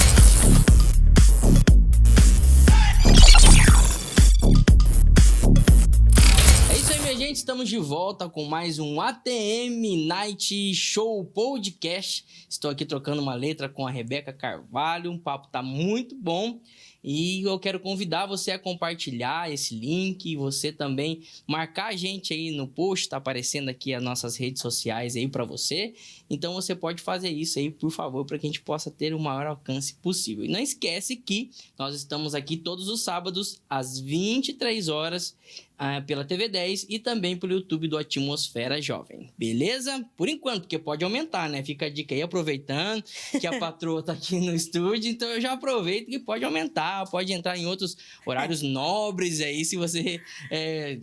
Gente, estamos de volta com mais um ATM Night Show Podcast. Estou aqui trocando uma letra com a Rebeca Carvalho. O papo tá muito bom. E eu quero convidar você a compartilhar esse link e você também marcar a gente aí no post, tá aparecendo aqui as nossas redes sociais aí para você. Então você pode fazer isso aí, por favor, para que a gente possa ter o maior alcance possível. E não esquece que nós estamos aqui todos os sábados às 23 horas pela TV 10 e também pelo YouTube do Atmosfera Jovem. Beleza? Por enquanto, porque pode aumentar, né? Fica a dica aí, aproveitando que a patroa tá aqui no estúdio, então eu já aproveito que pode aumentar, pode entrar em outros horários nobres aí, se você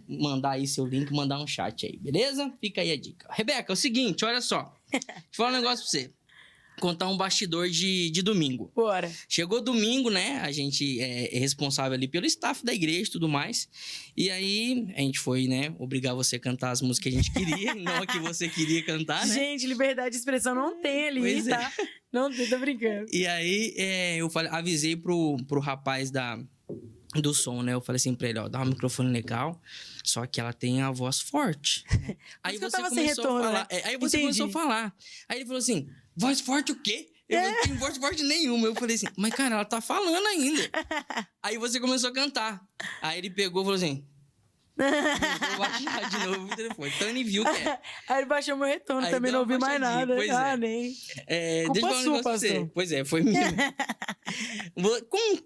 mandar aí seu link, mandar um chat aí, beleza? Fica aí a dica. Rebeca, é o seguinte, olha só, deixa eu falar um negócio pra você. Contar um bastidor de domingo. Bora. Chegou domingo, né? A gente é responsável ali pelo staff da igreja e tudo mais. E aí, a gente foi, né? Obrigar você a cantar as músicas que a gente queria, não a que você queria cantar, né? Gente, liberdade de expressão não tem ali, pois tá? Não tem, tô brincando. E aí, eu avisei pro rapaz do som, né? Eu falei assim pra ele, ó, dá um microfone legal, só que ela tem a voz forte. Aí você começou a falar. Né? Aí você começou a falar. Aí ele falou assim, voz forte o quê? Eu não tenho voz forte nenhuma. Eu falei assim, mas cara, ela tá falando ainda. Aí você começou a cantar. Aí ele pegou e falou assim, Vou baixar de novo o telefone. Então ele viu que é. Aí ele baixou meu retorno, Aí também não ouvi mais nada. Pois é. Nem. Deixa eu falar um negócio pra você. Pois é, foi mesmo.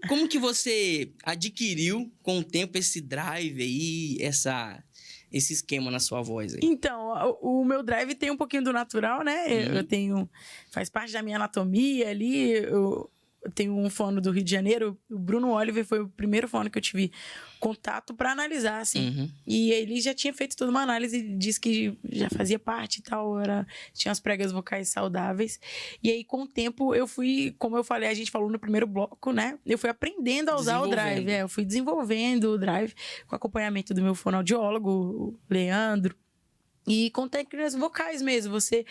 Como que você adquiriu com o tempo esse drive aí, esse esquema na sua voz aí? Então, o meu drive tem um pouquinho do natural, né? Eu tenho... Faz parte da minha anatomia ali. Eu tenho um fono do Rio de Janeiro. O Bruno Oliver foi o primeiro fono que eu tive contato para analisar, assim. E ele já tinha feito toda uma análise, disse que já fazia parte e tal, tinha as pregas vocais saudáveis. E aí, com o tempo, eu fui, como eu falei, a gente falou no primeiro bloco, né? Eu fui aprendendo a usar o drive. Eu fui desenvolvendo o drive com acompanhamento do meu fonoaudiólogo, o Leandro. E com técnicas vocais mesmo, você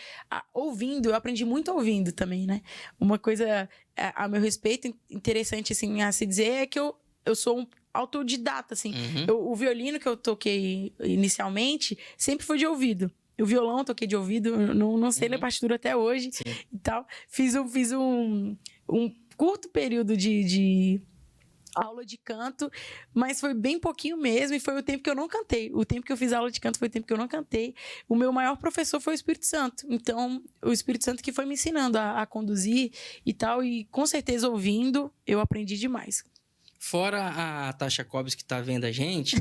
ouvindo, eu aprendi muito ouvindo também, né? Uma coisa, a meu respeito, interessante, assim, a se dizer, é que eu sou um autodidata, assim. O violino que eu toquei inicialmente sempre foi de ouvido. O violão eu toquei de ouvido, não sei ler partitura até hoje. Sim. E tal. Fiz um curto período de aula de canto, mas foi bem pouquinho mesmo, e foi o tempo que eu não cantei. O tempo que eu fiz aula de canto foi o tempo que eu não cantei. O meu maior professor foi o Espírito Santo. Então, o Espírito Santo que foi me ensinando a conduzir e tal, e com certeza ouvindo, eu aprendi demais. Fora a Tasha Cobbs que tá vendo a gente...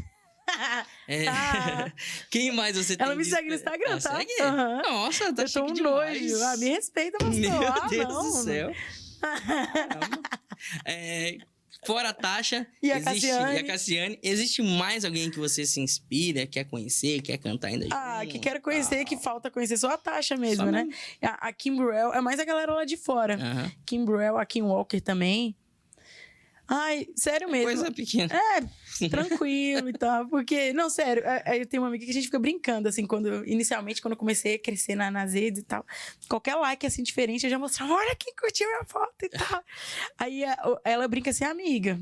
Quem mais você tem? Ela me segue no Instagram, tá? Segue? Nossa, tá chique demais. Nojo. Me respeita, pastor. Meu Deus do céu. Fora a Tasha e a Cassiane, existe mais alguém que você se inspira, quer conhecer, quer cantar ainda junto? Que quero conhecer, que falta conhecer só a Tasha mesmo, né? A Kim Burrell, é mais a galera lá de fora. Kim Burrell, a Kim Walker também. Ai, sério mesmo. Coisa pequena. Tranquilo e tal. Porque, não, sério, eu tenho uma amiga que a gente fica brincando, assim, inicialmente, quando eu comecei a crescer nas redes e tal. Qualquer like, assim, diferente, eu já mostrava, olha quem curtiu minha foto e tal. Aí ela brinca assim, amiga,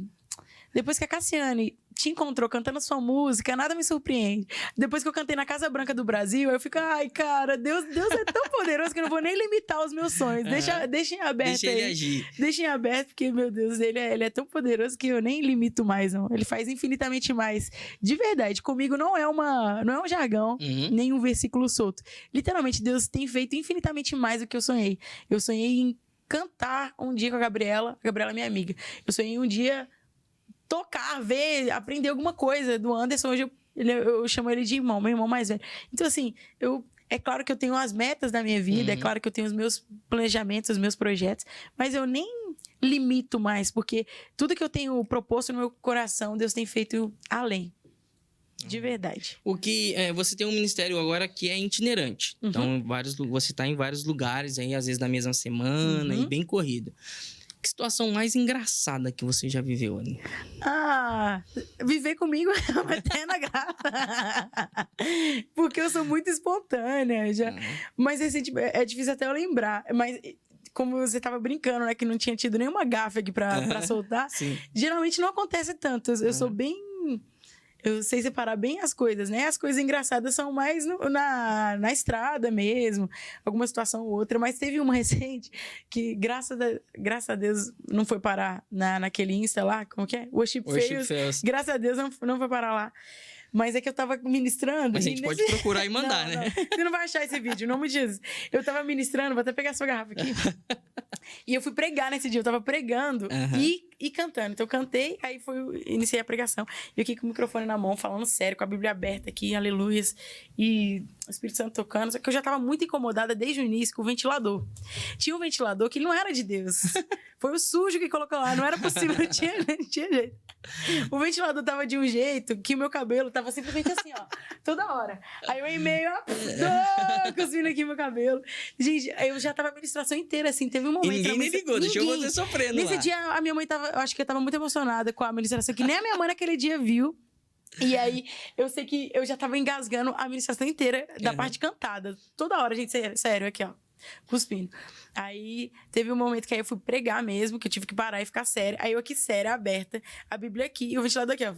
depois que a Cassiane te encontrou cantando sua música, nada me surpreende. Depois que eu cantei na Casa Branca do Brasil, eu fico, ai, cara, Deus é tão poderoso que eu não vou nem limitar os meus sonhos. Deixem aberto. Deixa ele agir. Deixem aberto, porque, meu Deus, ele é tão poderoso que eu nem limito mais, não. Ele faz infinitamente mais. De verdade, comigo não é um jargão, nem um versículo solto. Literalmente, Deus tem feito infinitamente mais do que eu sonhei. Eu sonhei em cantar um dia com a Gabriela é minha amiga. Eu sonhei um dia tocar, ver, aprender alguma coisa do Anderson. Hoje eu chamo ele de irmão, meu irmão mais velho. Então, assim, é claro que eu tenho as metas da minha vida, é claro que eu tenho os meus planejamentos, os meus projetos, mas eu nem limito mais, porque tudo que eu tenho proposto no meu coração, Deus tem feito além. De verdade. O que você tem um ministério agora que é itinerante. Então, você está em vários lugares, aí, às vezes na mesma semana, e bem corrido. Que situação mais engraçada que você já viveu, Anny? Viver comigo é uma eterna graça. Porque eu sou muito espontânea. Mas é difícil até eu lembrar. Mas como você tava brincando, né? Que não tinha tido nenhuma gafe aqui pra soltar. Sim. Geralmente não acontece tanto. Eu sou bem... Eu sei separar bem as coisas, né? As coisas engraçadas são mais na estrada mesmo, alguma situação ou outra. Mas teve uma recente que, graças a Deus, não foi parar naquele Insta lá, como que é? Worship Fails. Graças a Deus não foi parar lá. Mas é que eu tava ministrando... Mas a gente pode procurar e mandar, né? Não. Você não vai achar esse vídeo, em nome de Jesus. Eu tava ministrando, vou até pegar a sua garrafa aqui. E eu fui pregar nesse dia. Eu tava pregando e cantando. Então eu cantei, aí iniciei a pregação. E eu aqui com o microfone na mão, falando sério, com a Bíblia aberta aqui, aleluias. E o Espírito Santo tocando. Só que eu já tava muito incomodada desde o início com o ventilador. Tinha um ventilador que não era de Deus. Foi o sujo que colocou lá. Não era possível, não tinha jeito. O ventilador tava de um jeito que o meu cabelo tava simplesmente assim, ó, toda hora. Aí eu meio, cuspindo aqui meu cabelo. Gente, eu já tava a administração inteira, assim, teve um momento... E ninguém me ligou, deixou você sofrendo Nesse dia, a minha mãe tava, eu acho que eu tava muito emocionada com a administração, que nem a minha mãe naquele dia viu. E aí, eu sei que eu já tava engasgando a administração inteira da parte cantada. Toda hora, gente, sério, aqui, ó. Cuspindo. Aí teve um momento que aí eu fui pregar mesmo, que eu tive que parar e ficar séria. Aí eu aqui séria, aberta, a Bíblia aqui e o ventilador aqui, ó.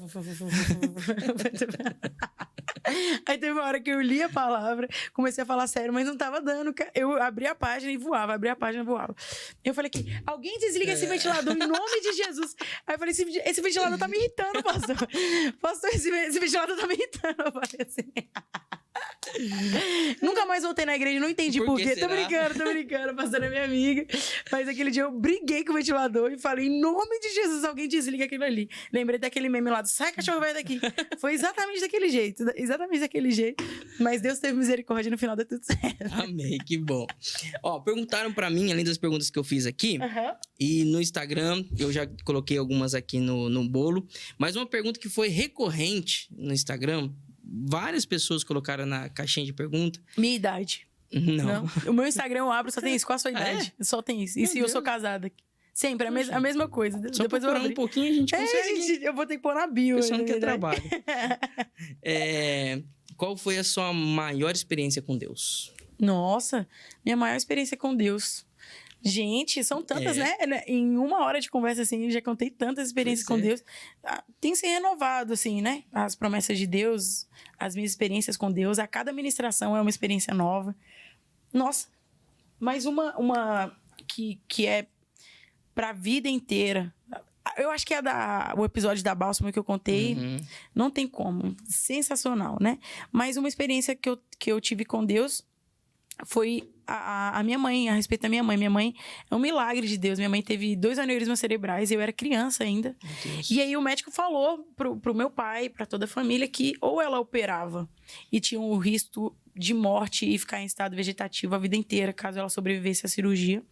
Aí teve uma hora que eu li a palavra, comecei a falar sério, mas não tava dando. Eu abri a página e voava, abri a página e voava. Eu falei aqui, alguém desliga esse ventilador em nome de Jesus. Aí eu falei, esse ventilador tá me irritando, pastor. Pastor, esse ventilador tá me irritando. Eu falei assim... Nunca mais voltei na igreja, não entendi por quê. Tô brincando, a pastora é minha amiga. Mas aquele dia eu briguei com o ventilador e falei, em nome de Jesus, alguém desliga aquilo ali. Lembrei daquele meme lá do sai, cachorro, vai daqui. Foi exatamente daquele jeito, mas Deus teve misericórdia, no final deu tudo certo. Amém, que bom. Ó, perguntaram pra mim, além das perguntas que eu fiz aqui, e no Instagram, eu já coloquei algumas aqui no bolo, mas uma pergunta que foi recorrente no Instagram, várias pessoas colocaram na caixinha de pergunta. Minha idade. Não. O meu Instagram eu abro, só tem isso. Qual a sua idade? Só tem isso. E se eu sou casada? Sempre, a mesma coisa. Só depois procurar um pouquinho a gente consegue. Gente, eu vou ter que pôr na bio. Pessoal não quer trabalho. Qual foi a sua maior experiência com Deus? Nossa, minha maior experiência com Deus. Gente, são tantas, né? Em uma hora de conversa, assim, eu já contei tantas experiências com Deus. Tem se renovado, assim, né? As promessas de Deus, as minhas experiências com Deus. A cada ministração é uma experiência nova. Nossa, mas uma que é pra vida inteira. Eu acho que é o episódio da Bálsamo que eu contei. Não tem como. Sensacional, né? Mas uma experiência que eu tive com Deus foi a minha mãe, a respeito da minha mãe. Minha mãe é um milagre de Deus. Minha mãe teve 2 aneurismas cerebrais e eu era criança ainda. E aí o médico falou pro meu pai, pra toda a família, que ou ela operava e tinha um risco de morte e ficar em estado vegetativo a vida inteira, caso ela sobrevivesse à cirurgia,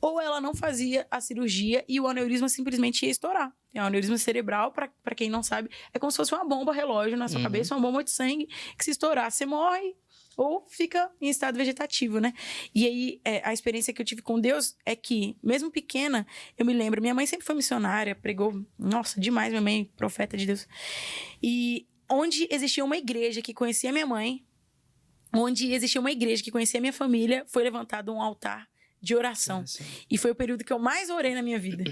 ou ela não fazia a cirurgia e o aneurisma simplesmente ia estourar. O aneurisma cerebral, pra quem não sabe, é como se fosse uma bomba relógio na sua cabeça, uma bomba de sangue, que se estourar, você morre ou fica em estado vegetativo, né? E aí, a experiência que eu tive com Deus é que, mesmo pequena, eu me lembro, minha mãe sempre foi missionária, pregou, nossa, demais, minha mãe, profeta de Deus. E onde existia uma igreja que conhecia minha mãe, onde existia uma igreja que conhecia minha família, foi levantado um altar de oração. E foi o período que eu mais orei na minha vida.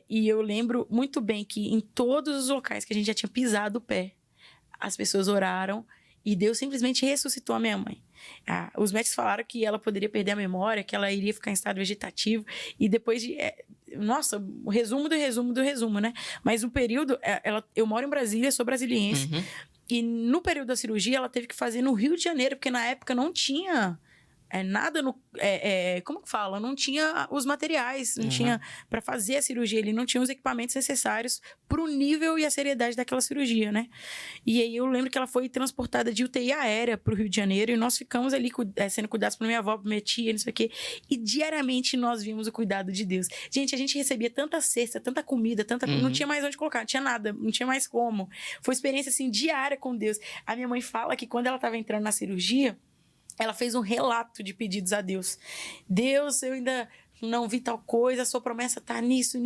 E eu lembro muito bem que em todos os locais que a gente já tinha pisado o pé, as pessoas oraram e Deus simplesmente ressuscitou a minha mãe. Os médicos falaram que ela poderia perder a memória, que ela iria ficar em estado vegetativo. E depois de... nossa, o resumo do resumo, né? Mas o período... eu moro em Brasília, sou brasiliense. E no período da cirurgia, ela teve que fazer no Rio de Janeiro, porque na época não tinha nada no... como que fala? Não tinha os materiais, não tinha para fazer a cirurgia, ele não tinha os equipamentos necessários pro nível e a seriedade daquela cirurgia, né? E aí eu lembro que ela foi transportada de UTI aérea pro Rio de Janeiro e nós ficamos ali sendo cuidados pela minha avó, por minha tia, não sei o quê. E diariamente nós vimos o cuidado de Deus. Gente, a gente recebia tanta cesta, tanta comida, não tinha mais onde colocar, não tinha nada, não tinha mais como. Foi experiência, assim, diária com Deus. A minha mãe fala que quando ela estava entrando na cirurgia, ela fez um relato de pedidos a Deus. Deus, eu ainda não vi tal coisa, a sua promessa tá nisso.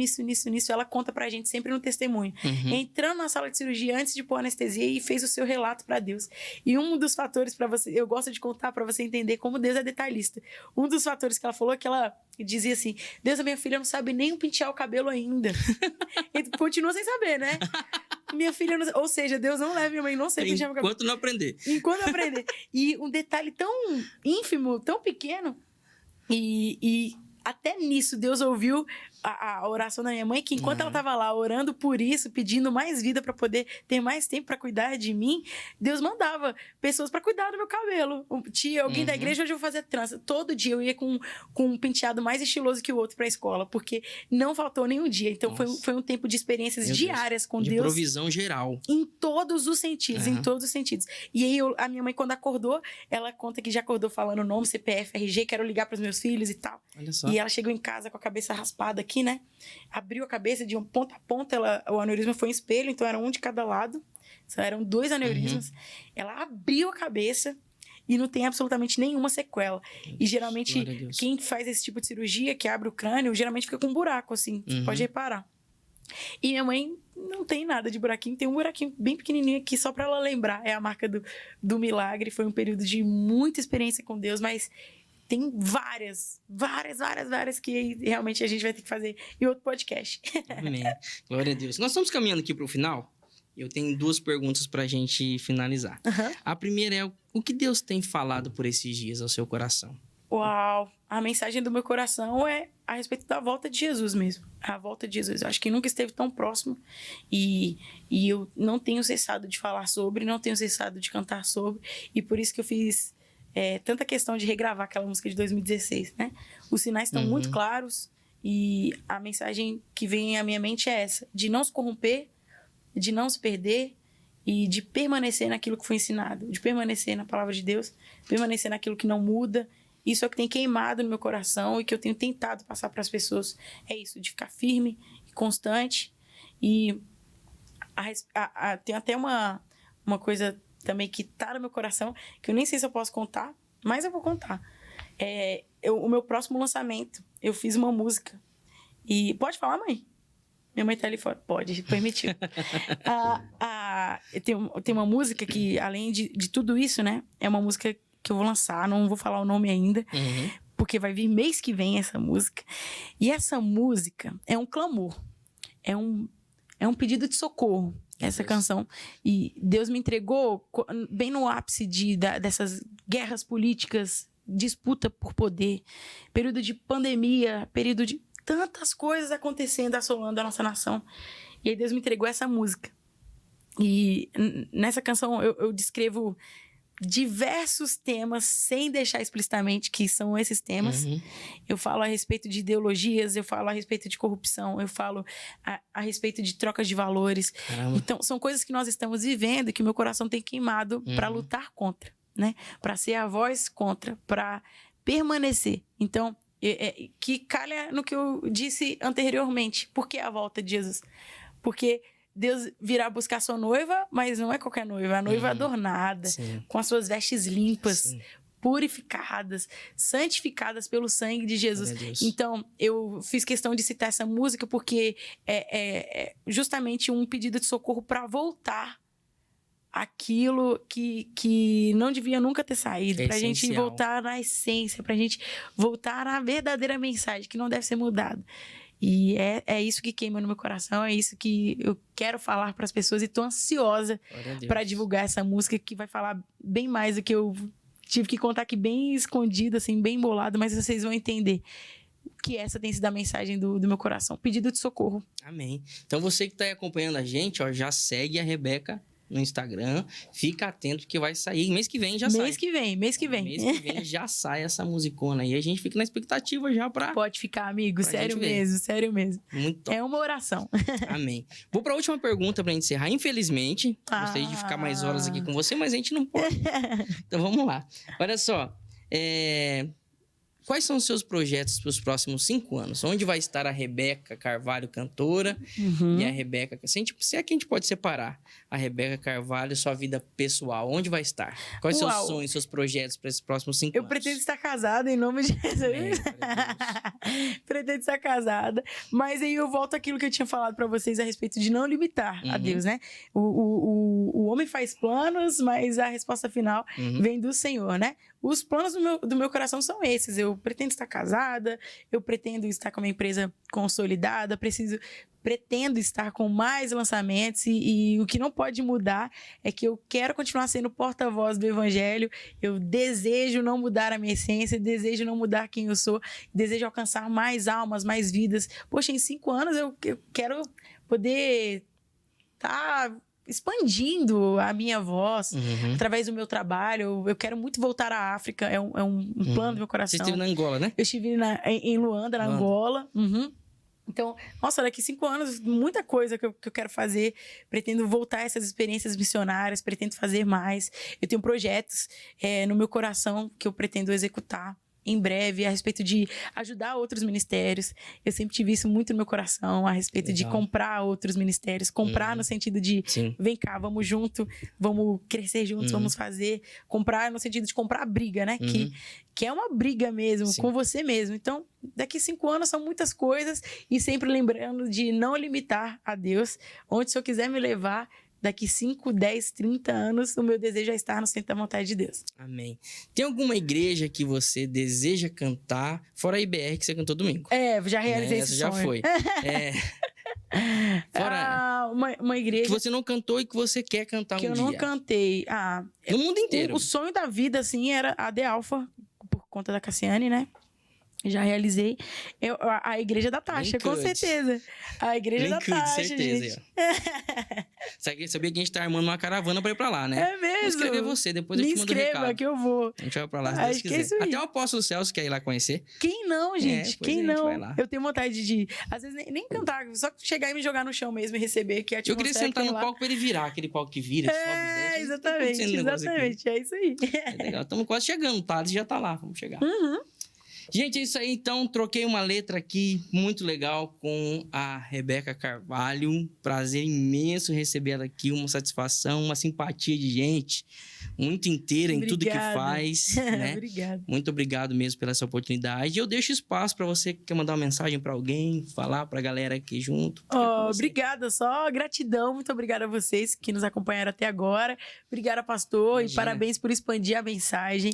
Ela conta pra gente sempre no testemunho. Entrando na sala de cirurgia antes de pôr anestesia e fez o seu relato pra Deus. E um dos fatores pra você, eu gosto de contar pra você entender como Deus é detalhista. Um dos fatores que ela falou é que ela dizia assim, Deus, a minha filha não sabe nem pentear o cabelo ainda. E continua sem saber, né? Minha filha, não... ou seja, Deus não leva minha mãe, não sei pentear meu cabelo. Enquanto não aprender. E um detalhe tão ínfimo, tão pequeno, e até nisso Deus ouviu a oração da minha mãe, que enquanto ela estava lá orando por isso, pedindo mais vida para poder ter mais tempo para cuidar de mim, Deus mandava pessoas para cuidar do meu cabelo. Tia, alguém da igreja, hoje eu vou fazer trança. Todo dia eu ia com um penteado mais estiloso que o outro para a escola, porque não faltou nenhum dia. Então foi um tempo de experiências diárias com Deus. De provisão geral. Em todos os sentidos, em todos os sentidos. E aí a minha mãe, quando acordou, ela conta que já acordou falando o nome, CPF, RG, quero ligar para os meus filhos e tal. Olha só. E ela chegou em casa com a cabeça raspada aqui, né? Abriu a cabeça de ponta a ponta, o aneurisma foi em espelho, então era um de cada lado. Só eram 2 aneurismas. Ela abriu a cabeça e não tem absolutamente nenhuma sequela. E geralmente, quem faz esse tipo de cirurgia, que abre o crânio, geralmente fica com um buraco, assim. Você pode reparar. E minha mãe não tem nada de buraquinho, tem um buraquinho bem pequenininho aqui, só para ela lembrar. É a marca do milagre. Foi um período de muita experiência com Deus, mas... tem várias que realmente a gente vai ter que fazer em outro podcast. Amém. Glória a Deus. Nós estamos caminhando aqui para o final. Eu tenho 2 perguntas pra gente finalizar. A primeira é o que Deus tem falado por esses dias ao seu coração? Uau! A mensagem do meu coração é a respeito da volta de Jesus mesmo. A volta de Jesus. Eu acho que nunca esteve tão próximo. E eu não tenho cessado de falar sobre, não tenho cessado de cantar sobre. E por isso que eu fiz tanta questão de regravar aquela música de 2016, né? Os sinais estão muito claros. E a mensagem que vem à minha mente é essa. De não se corromper, de não se perder e de permanecer naquilo que foi ensinado. De permanecer na palavra de Deus. Permanecer naquilo que não muda. Isso é o que tem queimado no meu coração e que eu tenho tentado passar para as pessoas. É isso, de ficar firme e constante. E tem até uma coisa também que tá no meu coração, que eu nem sei se eu posso contar, mas eu vou contar. O meu próximo lançamento, eu fiz uma música. E pode falar, mãe? Minha mãe tá ali fora. Pode, permitiu. Tem uma música que, além de tudo isso, né? É uma música que eu vou lançar, não vou falar o nome ainda, porque vai vir mês que vem essa música. E essa música é um clamor, é um pedido de socorro, essa canção. E Deus me entregou bem no ápice dessas guerras políticas, disputa por poder, período de pandemia, período de tantas coisas acontecendo, assolando a nossa nação. E aí Deus me entregou essa música. E nessa canção eu descrevo diversos temas, sem deixar explicitamente que são esses temas. Eu falo a respeito de ideologias, eu falo a respeito de corrupção, eu falo a respeito de trocas de valores. Caramba. Então, são coisas que nós estamos vivendo e que o meu coração tem queimado para lutar contra, né? Para ser a voz contra, para permanecer. Então, que calha no que eu disse anteriormente. Por que a volta de Jesus? Porque Deus virá buscar sua noiva, mas não é qualquer noiva. A noiva adornada, com as suas vestes limpas, purificadas, santificadas pelo sangue de Jesus. Então, eu fiz questão de citar essa música porque é justamente um pedido de socorro para voltar aquilo que não devia nunca ter saído. Pra gente voltar na essência, pra gente voltar na verdadeira mensagem, que não deve ser mudada. E é isso que queima no meu coração, é isso que eu quero falar para as pessoas e tô ansiosa para divulgar essa música que vai falar bem mais do que eu tive que contar aqui, bem escondido, assim, bem bolado, mas vocês vão entender que essa tem sido a mensagem do meu coração. Pedido de socorro. Amém. Então você que tá aí acompanhando a gente, ó, já segue a Rebeca no Instagram, fica atento que vai sair. Mês que vem já sai. Mês que vem. Mês que vem já sai essa musicona. E a gente fica na expectativa já pra... Pode ficar, amigo. Sério mesmo. Muito top. É uma oração. Amém. Vou pra última pergunta pra gente encerrar. Infelizmente, gostaria de ficar mais horas aqui com você, mas a gente não pode. Então vamos lá. Olha só. Quais são os seus projetos para os próximos 5 anos? Onde vai estar a Rebeca Carvalho, cantora, e a Rebeca... Se é que a gente pode separar a Rebeca Carvalho, sua vida pessoal, onde vai estar? Quais são seus sonhos, seus projetos para esses próximos 5 anos? Eu pretendo estar casada, em nome de Jesus. Pretendo estar casada. Mas aí eu volto àquilo que eu tinha falado para vocês a respeito de não limitar a Deus, né? O homem faz planos, mas a resposta final vem do Senhor, né? Os planos do meu coração são esses. Eu pretendo estar casada, eu pretendo estar com uma empresa consolidada, pretendo estar com mais lançamentos e o que não pode mudar é que eu quero continuar sendo porta-voz do Evangelho, eu desejo não mudar a minha essência, desejo não mudar quem eu sou, desejo alcançar mais almas, mais vidas. Poxa, em 5 anos eu quero poder estar expandindo a minha voz através do meu trabalho. Eu quero muito voltar à África, é um plano do meu coração. Você esteve na Angola, né? Eu estive em Luanda, na Angola. Então, nossa, daqui 5 anos, muita coisa que eu quero fazer. Pretendo voltar a essas experiências missionárias, pretendo fazer mais. Eu tenho projetos no meu coração que eu pretendo executar em breve, a respeito de ajudar outros ministérios. Eu sempre tive isso muito no meu coração, a respeito de comprar outros ministérios. Comprar no sentido de, vem cá, vamos junto, vamos crescer juntos, vamos fazer. Comprar no sentido de comprar a briga, né? Que é uma briga mesmo, com você mesmo. Então, daqui 5 anos são muitas coisas e sempre lembrando de não limitar a Deus. Onde o Senhor quiser me levar, daqui 5, 10, 30 anos, o meu desejo é estar no centro da vontade de Deus. Amém. Tem alguma igreja que você deseja cantar, fora a IBR que você cantou domingo? Já realizei esse sonho. Essa já foi. Fora uma igreja... que você não cantou e que você quer cantar um dia. Que eu não cantei. No mundo inteiro. O sonho da vida, assim, era a The Alpha, por conta da Cassiane, né? Já realizei. A Igreja da Tasha, com certeza. A Igreja da Tasha, certeza, gente. Sabia que a gente tá armando uma caravana pra ir pra lá, né? É mesmo? Vou escrever você, depois eu te mando o recado. Me inscreva que eu vou. A gente vai pra lá, se Deus quiser. Até o apóstolo Celso quer ir lá conhecer. Quem não, gente? Quem não? Vai lá. Eu tenho vontade de... Às vezes, nem cantar, só chegar e me jogar no chão mesmo e receber, que a Eu queria sentar no palco pra ele virar, aquele palco que vira, sobe e desce. Exatamente, é isso aí. É legal, estamos quase chegando, tá? Já tá lá, vamos chegar. Gente, é isso aí. Então, troquei uma letra aqui muito legal com a Rebeca Carvalho. Prazer imenso receber ela aqui. Uma satisfação, uma simpatia de gente muito inteira em tudo que faz. Né? Obrigada. Muito obrigado mesmo pela essa oportunidade. Eu deixo espaço para você que quer mandar uma mensagem para alguém, falar para a galera aqui junto. Obrigada, só gratidão. Muito obrigada a vocês que nos acompanharam até agora. Obrigada, pastor. Imagina. E parabéns por expandir a mensagem.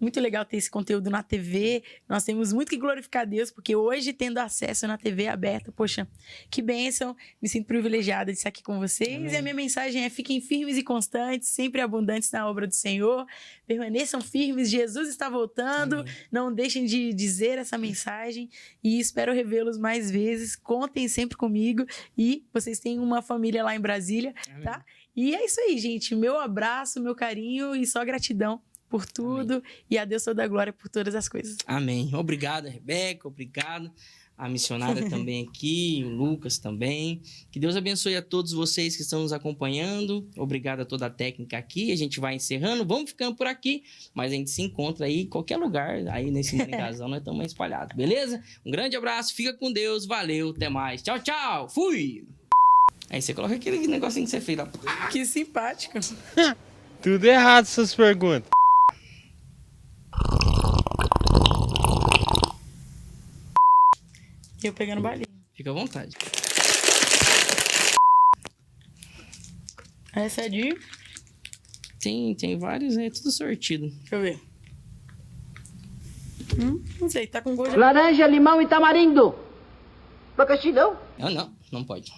Muito legal ter esse conteúdo na TV. Nós temos muito que glorificar a Deus, porque hoje, tendo acesso na TV aberta, poxa, que bênção. Me sinto privilegiada de estar aqui com vocês. Amém. E a minha mensagem é: fiquem firmes e constantes, sempre abundantes na obra do Senhor. Permaneçam firmes, Jesus está voltando. Amém. Não deixem de dizer essa mensagem e espero revê-los mais vezes. Contem sempre comigo e vocês têm uma família lá em Brasília, Amém. Tá? E é isso aí, gente. Meu abraço, meu carinho e só gratidão por tudo. Amém. E a Deus toda a glória por todas as coisas. Amém. Obrigado, Rebeca. Obrigado. A missionária também aqui, o Lucas também. Que Deus abençoe a todos vocês que estão nos acompanhando. Obrigado a toda a técnica aqui. A gente vai encerrando. Vamos ficando por aqui, mas a gente se encontra aí em qualquer lugar. Aí nesse Maringazão nós estamos espalhados, beleza? Um grande abraço, fica com Deus. Valeu, até mais. Tchau, tchau. Fui! Aí você coloca aquele negocinho que você fez lá. Que simpático. Tudo errado essas perguntas. Eu pegando balinha. Fica à vontade. Essa é de... Tem vários, é tudo sortido. Deixa eu ver. Não sei, tá com gosto de... Laranja, limão e tamarindo. Abacaxi não? Não pode.